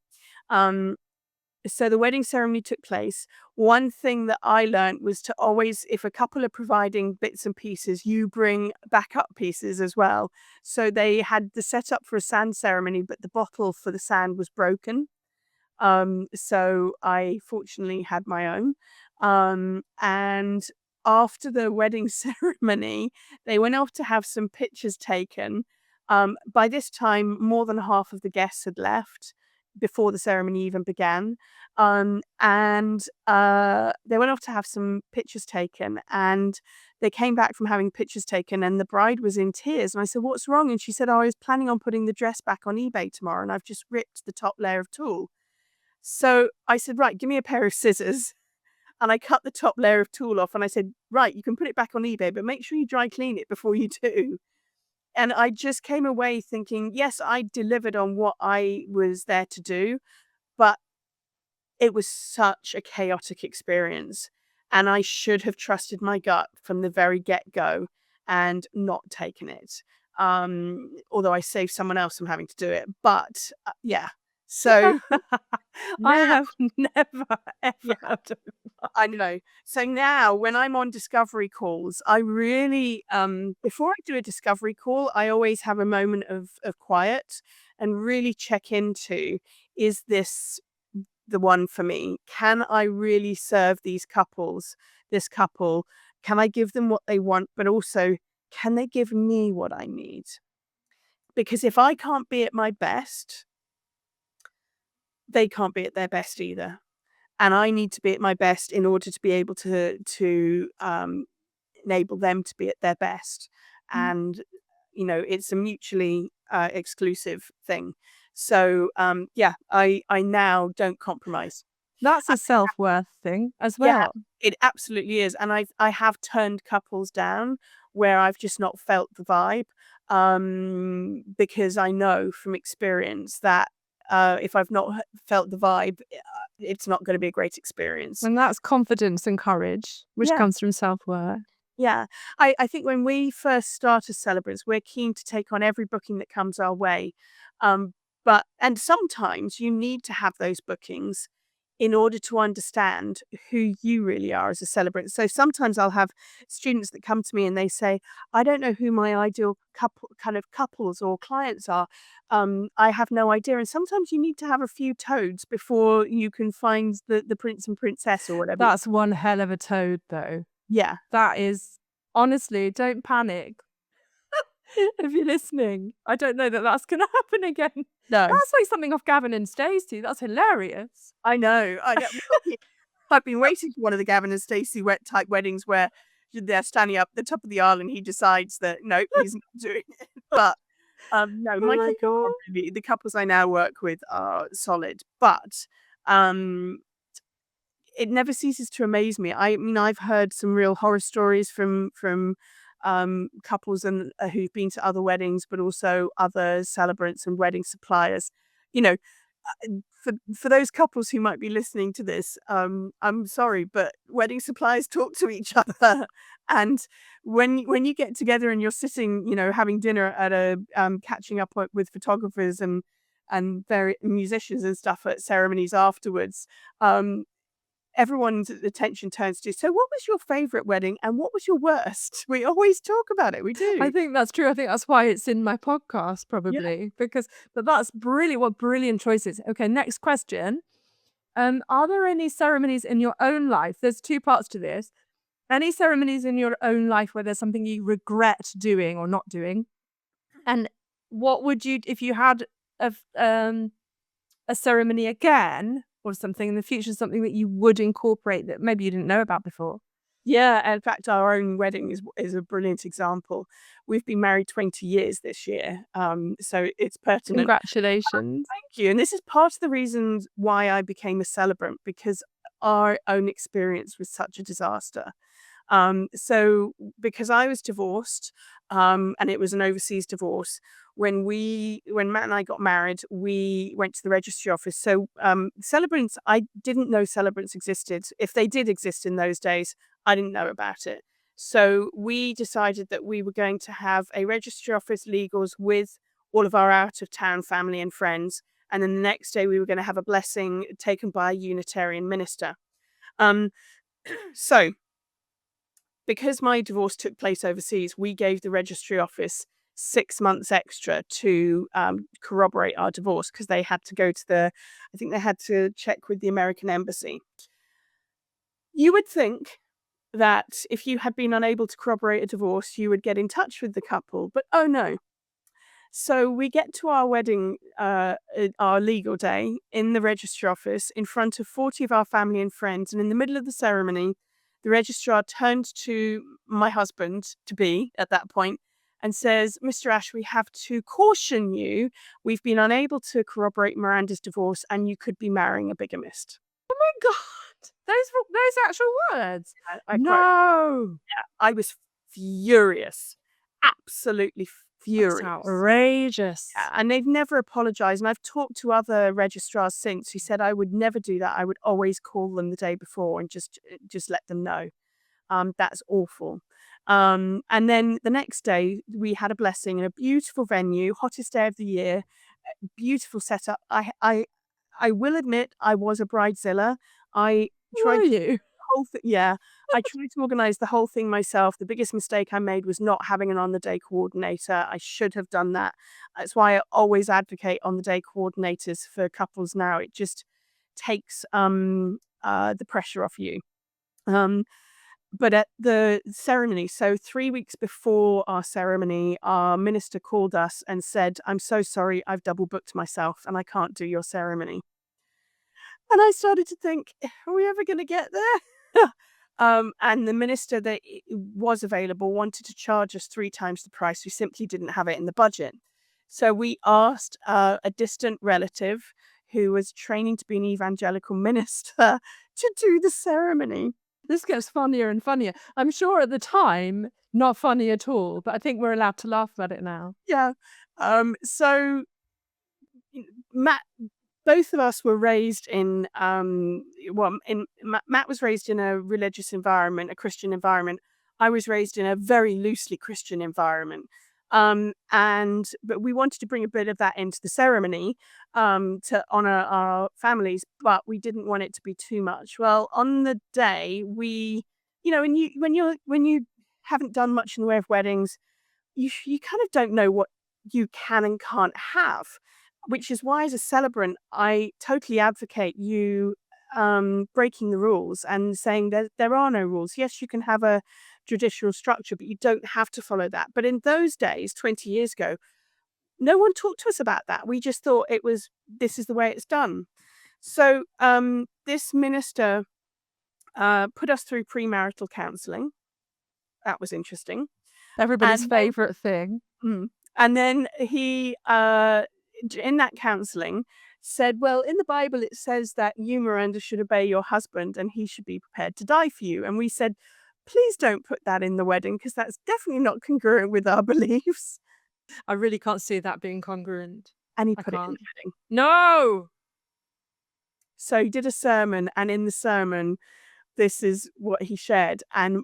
So the wedding ceremony took place. One thing that I learned was to always, if a couple are providing bits and pieces, you bring backup pieces as well. So they had the setup for a sand ceremony, but the bottle for the sand was broken. So I fortunately had my own. And after the wedding ceremony, they went off to have some pictures taken. By this time, more than half of the guests had left before the ceremony even began. And they went off to have some pictures taken, and they came back from having pictures taken, and the bride was in tears. And I said, "What's wrong?" And she said, "Oh, I was planning on putting the dress back on eBay tomorrow, and I've just ripped the top layer of tulle." So I said, "Right, give me a pair of scissors." And I cut the top layer of tulle off, and I said, "Right, you can put it back on eBay, but make sure you dry clean it before you do." And I just came away thinking, yes, I delivered on what I was there to do, but it was such a chaotic experience. And I should have trusted my gut from the very get-go and not taken it. Although I saved someone else from having to do it. But yeah. So I now, have never, yeah, ever done. I know. So now when I'm on discovery calls, I really, before I do a discovery call, I always have a moment of quiet and really check into, is this the one for me? Can I really serve this couple? Can I give them what they want, but also can they give me what I need? Because if I can't be at my best, they can't be at their best either. And I need to be at my best in order to be able to enable them to be at their best. And it's a mutually exclusive thing. So yeah, I now don't compromise. That's Uh, a self-worth thing as yeah, well. it absolutely is. And I have turned couples down where I've just not felt the vibe, because I know from experience that if I've not felt the vibe, it's not going to be a great experience. And that's confidence and courage, which Yeah. comes from self-worth. Yeah. I think when we first start as celebrants, we're keen to take on every booking that comes our way. Um, and sometimes you need to have those bookings in order to understand who you really are as a celebrant. So sometimes I'll have students that come to me and they say, "I don't know who my ideal couples or clients are. I have no idea." And sometimes you need to have a few toads before you can find the prince and princess or whatever. That's one hell of a toad, though. Yeah. That is, honestly, don't panic if you're listening. I don't know that that's going to happen again. No. That's like something off Gavin and Stacey. That's hilarious. I know. I've been waiting for one of the Gavin and Stacey type weddings where they're standing up at the top of the aisle and he decides that nope, he's not doing it. But no, Oh my God. the couples I now work with are solid. But um, it never ceases to amaze me. I mean, I've heard some real horror stories from couples and who've been to other weddings, but also other celebrants and wedding suppliers. You know, for those couples who might be listening to this, I'm sorry, but wedding suppliers talk to each other, and when you get together and you're sitting, having dinner at a catching up with photographers and musicians and stuff at ceremonies afterwards, everyone's attention turns to, so what was your favorite wedding and what was your worst? We always talk about it. We do. I think that's true. I think that's why it's in my podcast, Yeah. probably, but that's brilliant. What brilliant choices. Okay, next question. Are there any ceremonies in your own life? There's two parts to this. Any ceremonies in your own life where there's something you regret doing or not doing? And what would you, if you had a ceremony again or something in the future, something that you would incorporate that maybe you didn't know about before? Yeah, in fact, our own wedding is a brilliant example. We've been married 20 years this year, so it's pertinent. Congratulations. Thank you. And this is part of the reasons why I became a celebrant, because our own experience was such a disaster. So because I was divorced, and it was an overseas divorce, when Matt and I got married, we went to the registry office. So celebrants, I didn't know celebrants existed. If they did exist in those days, I didn't know about it. So we decided that we were going to have a registry office legals with all of our out of town family and friends. And then the next day we were going to have a blessing taken by a Unitarian minister. So because my divorce took place overseas, we gave the registry office 6 months extra to corroborate our divorce, because they had to go to I think they had to check with the American embassy. You would think that if you had been unable to corroborate a divorce, you would get in touch with the couple. But oh no. So we get to our wedding, our legal day in the registry office in front of 40 of our family and friends. And in the middle of the ceremony, the registrar turned to my husband to be at that point and says, "Mr. Ash, we have to caution you. We've been unable to corroborate Miranda's divorce and you could be marrying a bigamist." Oh my God. Those actual words. I quote, No. I was furious, absolutely That's furious. outrageous. Yeah, and they've never apologized. And I've talked to other registrars since who said I would never do that. I would always call them the day before and just let them know. That's awful. And then the next day we had a blessing in a beautiful venue, hottest day of the year, beautiful setup. I will admit I was a bridezilla. I tried Were you? whole thing. Yeah, I tried to organize the whole thing myself. The biggest mistake I made was not having an on-the-day coordinator. I should have done that. That's why I always advocate on-the-day coordinators for couples now. It just takes the pressure off you. Um, but at the ceremony, so 3 weeks before our ceremony, our minister called us and said, "I'm so sorry, I've double booked myself and I can't do your ceremony." And I started to think, are we ever going to get there? And the minister that was available wanted to charge us 3 times the price. We simply didn't have it in the budget. So we asked a distant relative who was training to be an evangelical minister to do the ceremony. This gets funnier and funnier. I'm sure at the time, not funny at all, but I think we're allowed to laugh about it now. Yeah. So Matt, both of us were raised in Matt was raised in a religious environment, a Christian environment. I was raised in a very loosely Christian environment. But we wanted to bring a bit of that into the ceremony to honor our families, but we didn't want it to be too much. Well, on the day when you haven't done much in the way of weddings, you kind of don't know what you can and can't have, which is why as a celebrant, I totally advocate you breaking the rules and saying that there are no rules. Yes, you can have a traditional structure, but you don't have to follow that. But in those days, 20 years ago, no one talked to us about that. We just thought this is the way it's done. So this minister put us through premarital counselling. That was interesting. Everybody's And favourite thing. And then he, in that counselling, said, "Well, in the Bible, it says that you, Miranda, should obey your husband and he should be prepared to die for you." And we said, "Please don't put that in the wedding because that's definitely not congruent with our beliefs." I really can't see that being congruent. And he I put it in the can't. wedding. No! So he did a sermon, and in the sermon, this is what he shared. And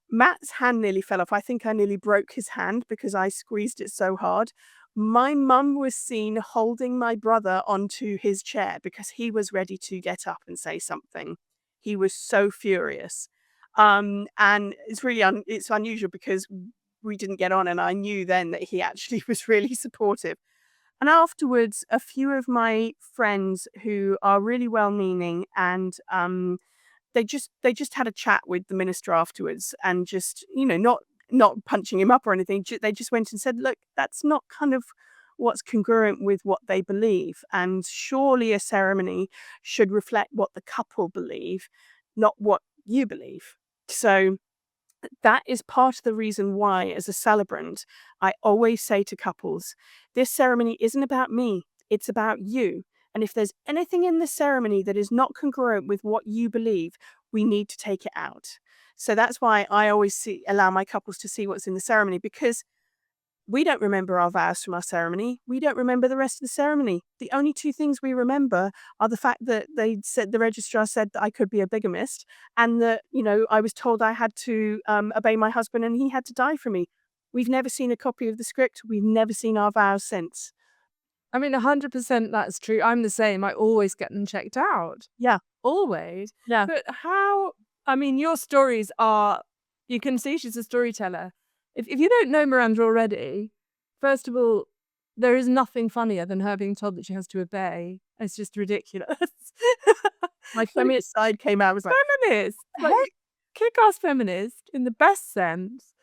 Matt's hand nearly fell off. I think I nearly broke his hand because I squeezed it so hard. My mum was seen holding my brother onto his chair because he was ready to get up and say something. He was so furious. And it's really it's unusual because we didn't get on, and I knew then that he actually was really supportive. And afterwards, a few of my friends who are really well-meaning and they just had a chat with the minister afterwards and just, not punching him up or anything. They just went and said, "Look, that's not kind of what's congruent with what they believe. And surely a ceremony should reflect what the couple believe, not what you believe." So that is part of the reason why, as a celebrant, I always say to couples, this ceremony isn't about me, it's about you. And if there's anything in the ceremony that is not congruent with what you believe, we need to take it out. So that's why I always allow my couples to see what's in the ceremony, because we don't remember our vows from our ceremony. We don't remember the rest of the ceremony. The only 2 things we remember are the fact that the registrar said that I could be a bigamist, and that, I was told I had to obey my husband and he had to die for me. We've never seen a copy of the script. We've never seen our vows since. I mean, 100% that's true. I'm the same. I always get them checked out. Yeah. Always. Yeah. But your stories are, you can see she's a storyteller. If you don't know Miranda already, first of all, there is nothing funnier than her being told that she has to obey. It's just ridiculous. My feminist side came out, was like, Feminist! Like, kick-ass feminist in the best sense.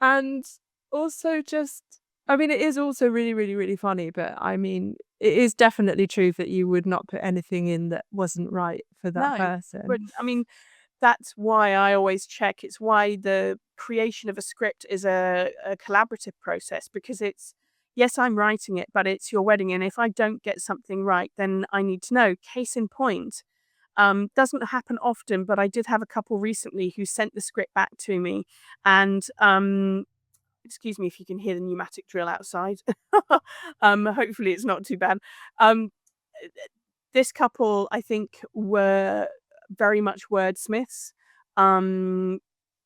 And also just, I mean, it is also really, really, really funny, but I mean, it is definitely true that you would not put anything in that wasn't right for that No, person. but I mean, that's why I always check. It's why the creation of a script is a collaborative process, because it's, yes, I'm writing it, but it's your wedding. And if I don't get something right, then I need to know. Case in point, doesn't happen often, but I did have a couple recently who sent the script back to me, and excuse me if you can hear the pneumatic drill outside. Hopefully it's not too bad. Um, this couple, I think, were very much wordsmiths, um,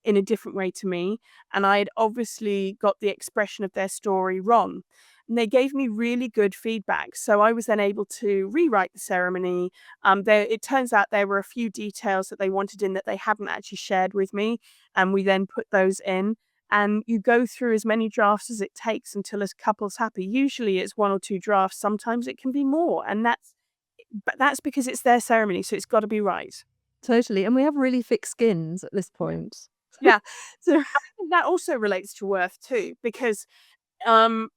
in a different way to me, and I had obviously got the expression of their story wrong. And they gave me really good feedback, so I was then able to rewrite the ceremony. It turns out there were a few details that they wanted in that they hadn't actually shared with me, and we then put those in. And you go through as many drafts as it takes until a couple's happy. Usually it's one or two drafts. Sometimes it can be more, and that's because it's their ceremony, so it's got to be right. Totally. And we have really thick skins at this Yeah. point. Yeah. So I think that also relates to worth too, because um,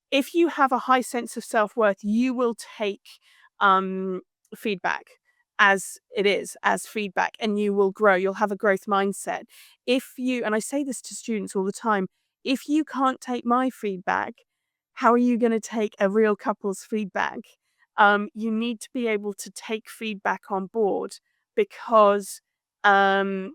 if you have a high sense of self-worth, you will take um, feedback as it is, as feedback, and you will grow. You'll have a growth mindset. If you, and I say this to students all the time, if you can't take my feedback, how are you going to take a real couple's feedback? You need to be able to take feedback on board, because um,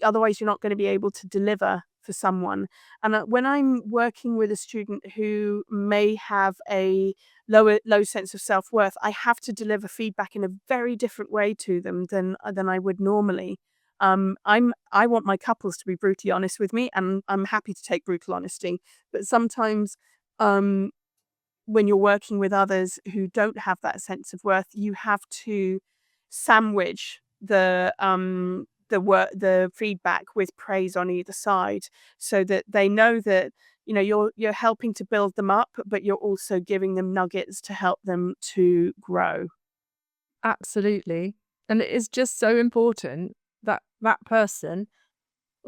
otherwise you're not going to be able to deliver for someone. And when I'm working with a student who may have a low sense of self-worth, I have to deliver feedback in a very different way to them than I would normally. I want my couples to be brutally honest with me, and I'm happy to take brutal honesty. But sometimes, um, when you're working with others who don't have that sense of worth, you have to sandwich the feedback with praise on either side, so that they know that you're helping to build them up, but you're also giving them nuggets to help them to grow. absolutely. And it is just so important that that person,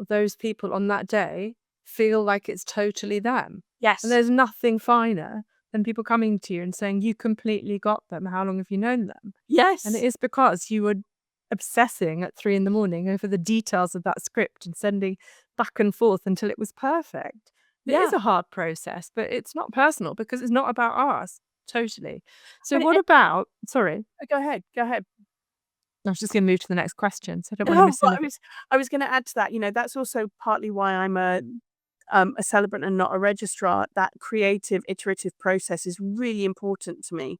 those people on that day, feel like it's totally them. And Yes. there's nothing finer than people coming to you and saying, you completely got them. How long have you known them? And it Yes. is because you were obsessing at 3 a.m. over the details of that script and sending back and forth until it was perfect. It is Yeah. a hard process, but it's not personal because it's not about us. Totally. So, And what about, sorry, go ahead. Go ahead. I was just going to move to the next question. So, I don't want to Oh, miss well, I anything. was I was going to add to that. That's also partly why I'm a celebrant and not a registrar. That creative, iterative process is really important to me.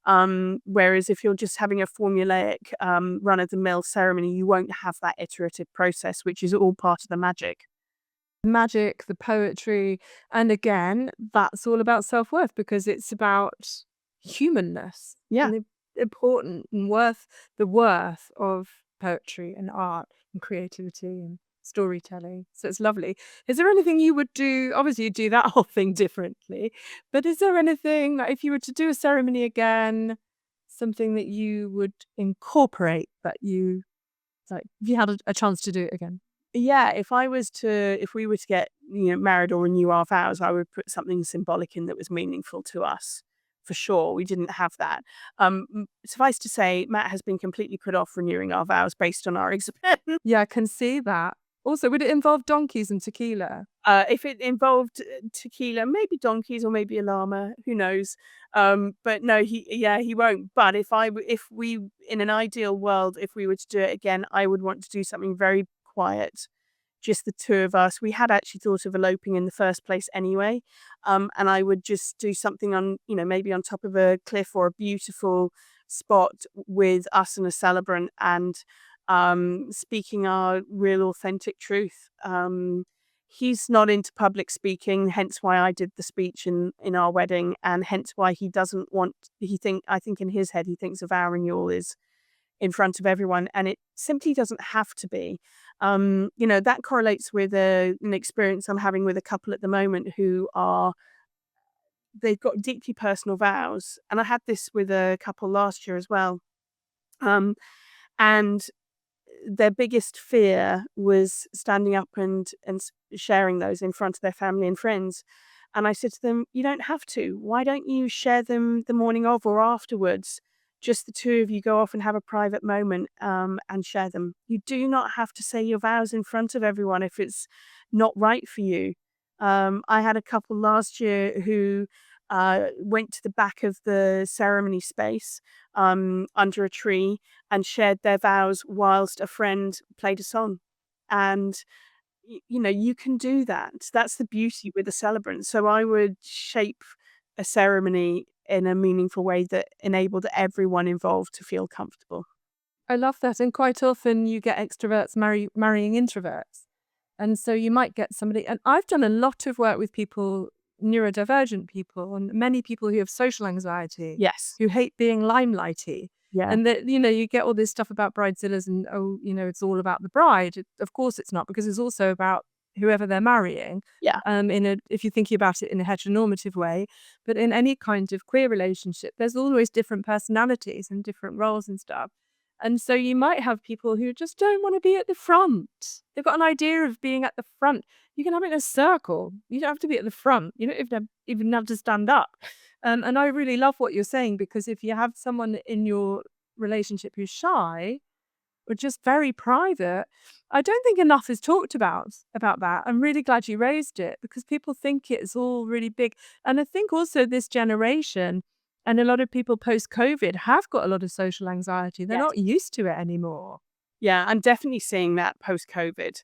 Whereas if you're just having a formulaic, run of the mill ceremony, you won't have that iterative process, which is all part of the magic. Magic, the poetry. And again, that's all about self worth because it's about humanness Yeah. and the important and the worth of poetry and art and creativity and storytelling. So it's lovely. Is there anything you would do? Obviously, you do that whole thing differently, but is there anything, like, if you were to do a ceremony again, something that you would incorporate that you, like, if you had a chance to do it again? Yeah, if we were to get, married or renew our vows, I would put something symbolic in that was meaningful to us. For sure, we didn't have that. Suffice to say, Matt has been completely put off renewing our vows based on our expense. Yeah, I can see that. Also, would it involve donkeys and tequila? If it involved tequila, maybe donkeys or maybe a llama, who knows? But no, he won't. But if we, in an ideal world, if we were to do it again, I would want to do something very quiet, just the two of us. We had actually thought of eloping in the first place anyway. And I would just do something on, maybe on top of a cliff or a beautiful spot with us and a celebrant, and speaking our real authentic truth. He's not into public speaking, hence why I did the speech in our wedding, and hence why he doesn't want. I think in his head he thinks a vow renewal is in front of everyone, and it simply doesn't have to be. That correlates with an experience I'm having with a couple at the moment who are they've got deeply personal vows, and I had this with a couple last year as well. Um, and their biggest fear was standing up and sharing those in front of their family and friends. And I said to them, you don't have to. Why don't you share them the morning of or afterwards? Just the two of you go off and have a private moment and share them. You do not have to say your vows in front of everyone if it's not right for you. I had a couple last year who went to the back of the ceremony space under a tree and shared their vows whilst a friend played a song. And you can do that. That's the beauty with a celebrant. So I would shape a ceremony in a meaningful way that enabled everyone involved to feel comfortable. I love that. And quite often you get extroverts marrying introverts. And so you might get somebody, and I've done a lot of work with people, neurodivergent people, and many people who have social anxiety, Yes. who hate being limelighty. Yeah. And that, you get all this stuff about bridezillas and, it's all about the bride. Of course it's not, because it's also about whoever they're marrying. Yeah. If you're thinking about it in a heteronormative way, but in any kind of queer relationship, there's always different personalities and different roles and stuff. And so you might have people who just don't want to be at the front. They've got an idea of being at the front. You can have it in a circle. You don't have to be at the front. You don't even have to stand up. And I really love what you're saying, because if you have someone in your relationship who's shy or just very private, I don't think enough is talked about that. I'm really glad you raised it, because people think it's all really big. And I think also this generation and a lot of people post-COVID have got a lot of social anxiety. They're Yes. not used to it anymore. Yeah, I'm definitely seeing that post-COVID.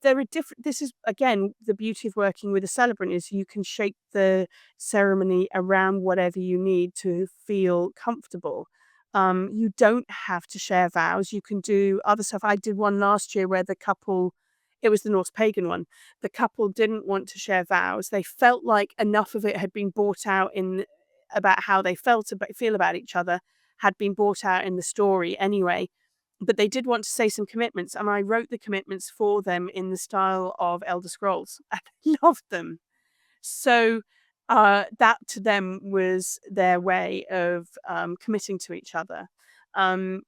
There are different. This is again the beauty of working with a celebrant, is you can shape the ceremony around whatever you need to feel comfortable. You don't have to share vows. You can do other stuff. I did one last year where the couple, it was the Norse pagan one. The couple didn't want to share vows. They felt like enough of it had been brought out in about how they feel about each other had been brought out in the story anyway. But they did want to say some commitments, and I wrote the commitments for them in the style of Elder Scrolls. I loved them. So that to them was their way of committing to each other. Um,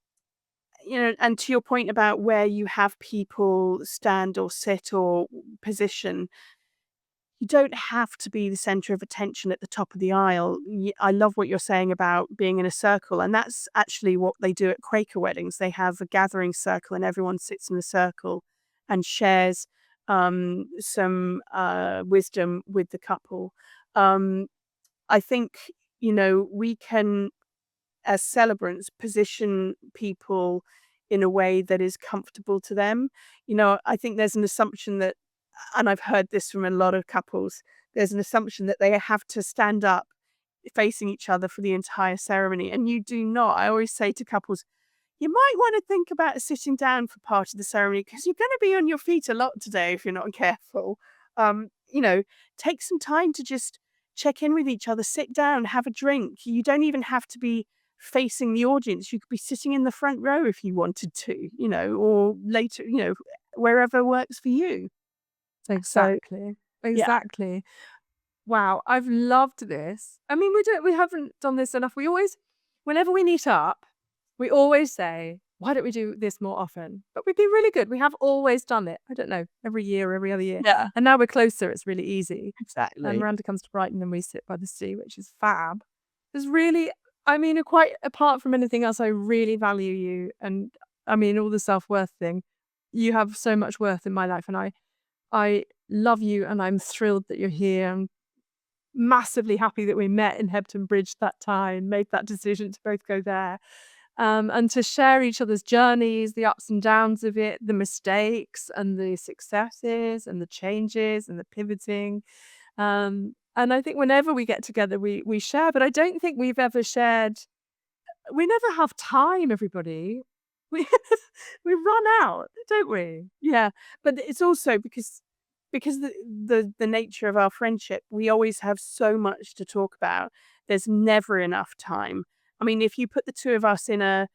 and to your point about where you have people stand or sit or position, you don't have to be the center of attention at the top of the aisle. I love what you're saying about being in a circle, and that's actually what they do at Quaker weddings. They have a gathering circle, and everyone sits in a circle and shares some wisdom with the couple. Um, I think, we can, as celebrants, position people in a way that is comfortable to them. I think there's an assumption that, and I've heard this from a lot of couples, there's an assumption that they have to stand up facing each other for the entire ceremony. And you do not. I always say to couples, you might want to think about sitting down for part of the ceremony, because you're going to be on your feet a lot today if you're not careful. Um, you know, Take some time to just check in with each other, sit down, have a drink. You don't even have to be facing the audience. You could be sitting in the front row if you wanted to, or later, wherever works for you. Exactly. Yeah. Exactly. Wow, I've loved this. I mean, we haven't done this enough. We always, whenever we meet up, we always say, why don't we do this more often? But we'd be really good. We have always done it. I don't know, every year or every other year. Yeah, And now we're closer. It's really easy. exactly. And Miranda comes to Brighton and we sit by the sea, which is fab. There's really, quite apart from anything else, I really value you. And all the self-worth thing. You have so much worth in my life. And I love you, and I'm thrilled that you're here. I'm massively happy that we met in Hebden Bridge that time, made that decision to both go there. And to share each other's journeys, the ups and downs of it, the mistakes and the successes and the changes and the pivoting. And I think whenever we get together, we share, but I don't think we've ever shared. We never have time, everybody. We we run out, don't we? Yeah, but it's also because the nature of our friendship, we always have so much to talk about. There's never enough time. I mean, if you put the two of us in a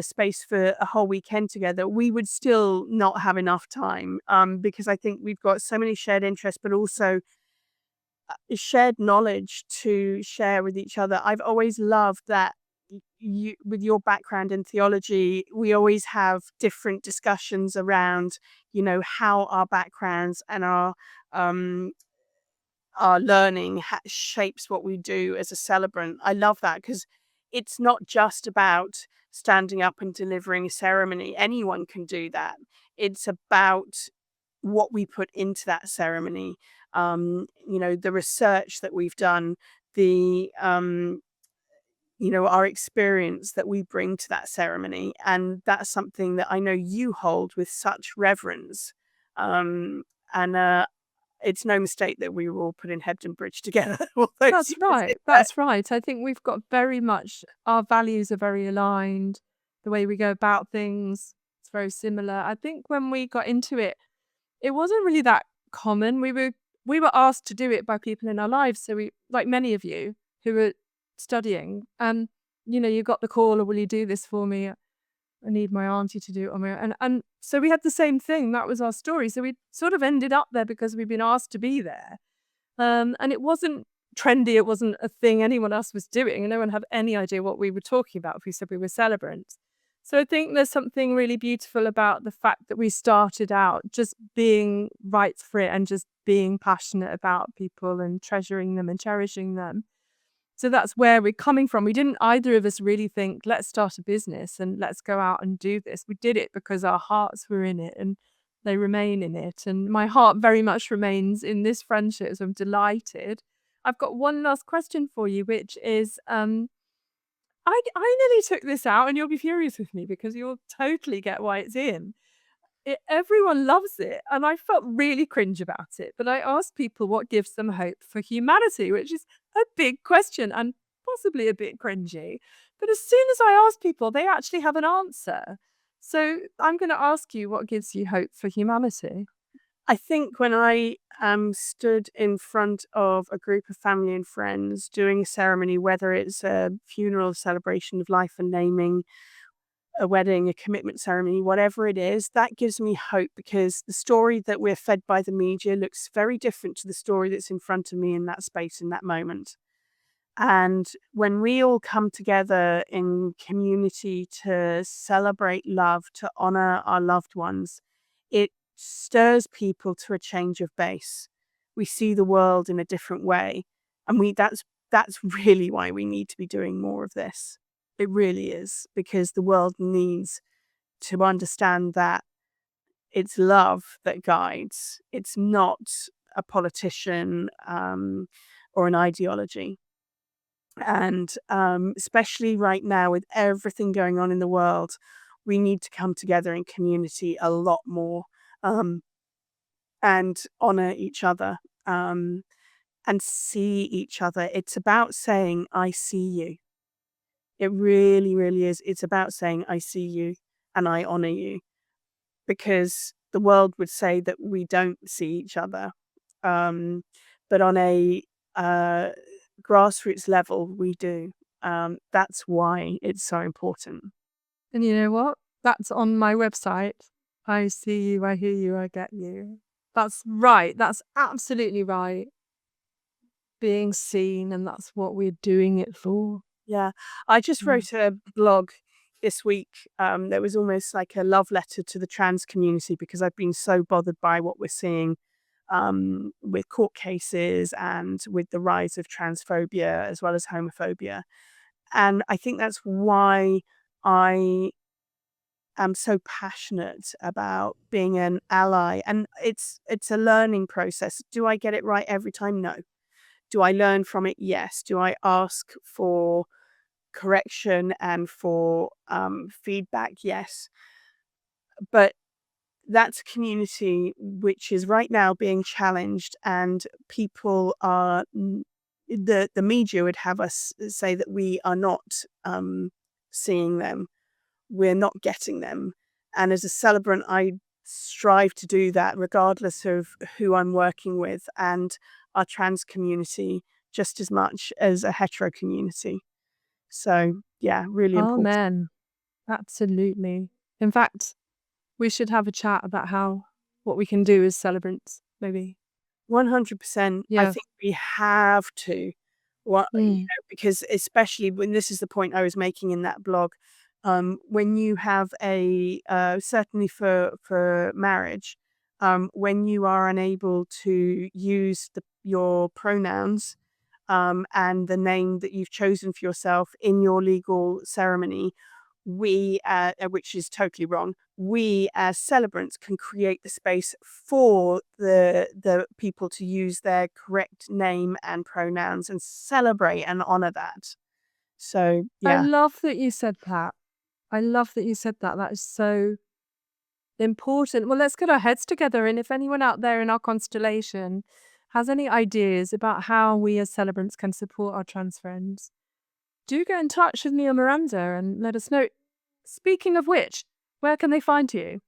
space for a whole weekend together, we would still not have enough time. Because I think we've got so many shared interests, but also shared knowledge to share with each other. I've always loved that, with your background in theology, we always have different discussions around, how our backgrounds and our learning shapes what we do as a celebrant. I love that because it's not just about standing up and delivering a ceremony. Anyone can do that. It's about what we put into that ceremony. The research that we've done, the our experience that we bring to that ceremony. And that's something that I know you hold with such reverence. And it's no mistake that we were all put in Hebden Bridge together all those That's years right. ago. That's right. I think we've got very much, our values are very aligned. The way we go about things, it's very similar. I think when we got into it, it wasn't really that common. We were asked to do it by people in our lives. So we, like many of you who were studying, you got the call, or will you do this for me? I need my auntie to do it on my own. And so we had the same thing. That was our story. So we sort of ended up there because we've been asked to be there. And it wasn't trendy. It wasn't a thing anyone else was doing. And no one had any idea what we were talking about if we said we were celebrants. So I think there's something really beautiful about the fact that we started out just being right for it and just being passionate about people and treasuring them and cherishing them. So that's where we're coming from. We didn't either of us really think, let's start a business and let's go out and do this. We did it because our hearts were in it and they remain in it. And my heart very much remains in this friendship. So I'm delighted. I've got one last question for you, which is, I nearly took this out and you'll be furious with me because you'll totally get why it's in. Everyone loves it, and I felt really cringe about it. But I asked people what gives them hope for humanity, which is a big question and possibly a bit cringy. But as soon as I ask people, they actually have an answer. So I'm going to ask you, what gives you hope for humanity? I think when I stood in front of a group of family and friends doing a ceremony, whether it's a funeral, celebration of life and naming, a wedding, a commitment ceremony, whatever it is, that gives me hope because the story that we're fed by the media looks very different to the story that's in front of me in that space, in that moment. And when we all come together in community to celebrate love, to honor our loved ones, it stirs people to a change of base. We see the world in a different way. And that's really why we need to be doing more of this. It really is, because the world needs to understand that it's love that guides. It's not a politician or an ideology. And especially right now with everything going on in the world, we need to come together in community a lot more and honor each other and see each other. It's about saying, I see you. It really, really is. It's about saying, I see you and I honor you, because the world would say that we don't see each other. But on a grassroots level, we do. That's why it's so important. And you know what? That's on my website. I see you, I hear you, I get you. That's right. That's absolutely right. Being seen, and that's what we're doing it for. Yeah. I just wrote a blog this week. There was almost like a love letter to the trans community because I've been so bothered by what we're seeing with court cases and with the rise of transphobia as well as homophobia. And I think that's why I am so passionate about being an ally. And it's a learning process. Do I get it right every time? No. Do I learn from it? Yes. Do I ask for correction and for feedback? Yes. But that's a community which is right now being challenged, and people are the media would have us say that we are not seeing them, we're not getting them. And as a celebrant, I strive to do that regardless of who I'm working with, and our trans community just as much as a hetero community. So yeah, really important. Amen. Absolutely. In fact, we should have a chat about what we can do as celebrants, maybe. 100%. I Yeah. think we have to. What, Mm. because especially when this is the point I was making in that blog, when you have certainly for marriage, when you are unable to use your pronouns, and the name that you've chosen for yourself in your legal ceremony, which is totally wrong, we as celebrants can create the space for the people to use their correct name and pronouns and celebrate and honor that. So I yeah. love that you said that. I love that you said that. That is so important. Well, let's get our heads together. And if anyone out there in our constellation has any ideas about how we as celebrants can support our trans friends, do get in touch with me or Miranda and let us know. Speaking of which, where can they find you?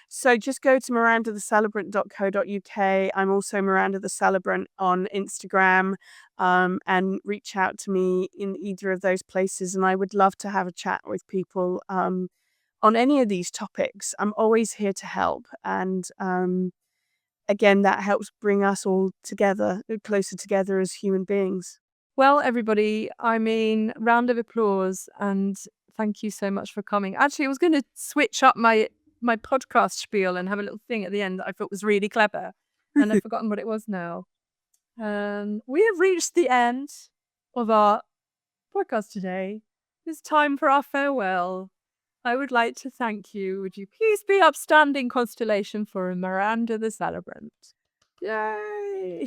So just go to mirandathecelebrant.co.uk. I'm also Miranda the Celebrant on Instagram, and reach out to me in either of those places. And I would love to have a chat with people on any of these topics. I'm always here to help. And again, that helps bring us all together, closer together as human beings. Well, everybody, I mean, round of applause and thank you so much for coming. Actually, I was going to switch up my podcast spiel and have a little thing at the end that I thought was really clever, and I've forgotten what it was now. We have reached the end of our podcast today. It's time for our farewell. I would like to thank you. Would you please be upstanding constellation for Miranda the Celebrant? Yay!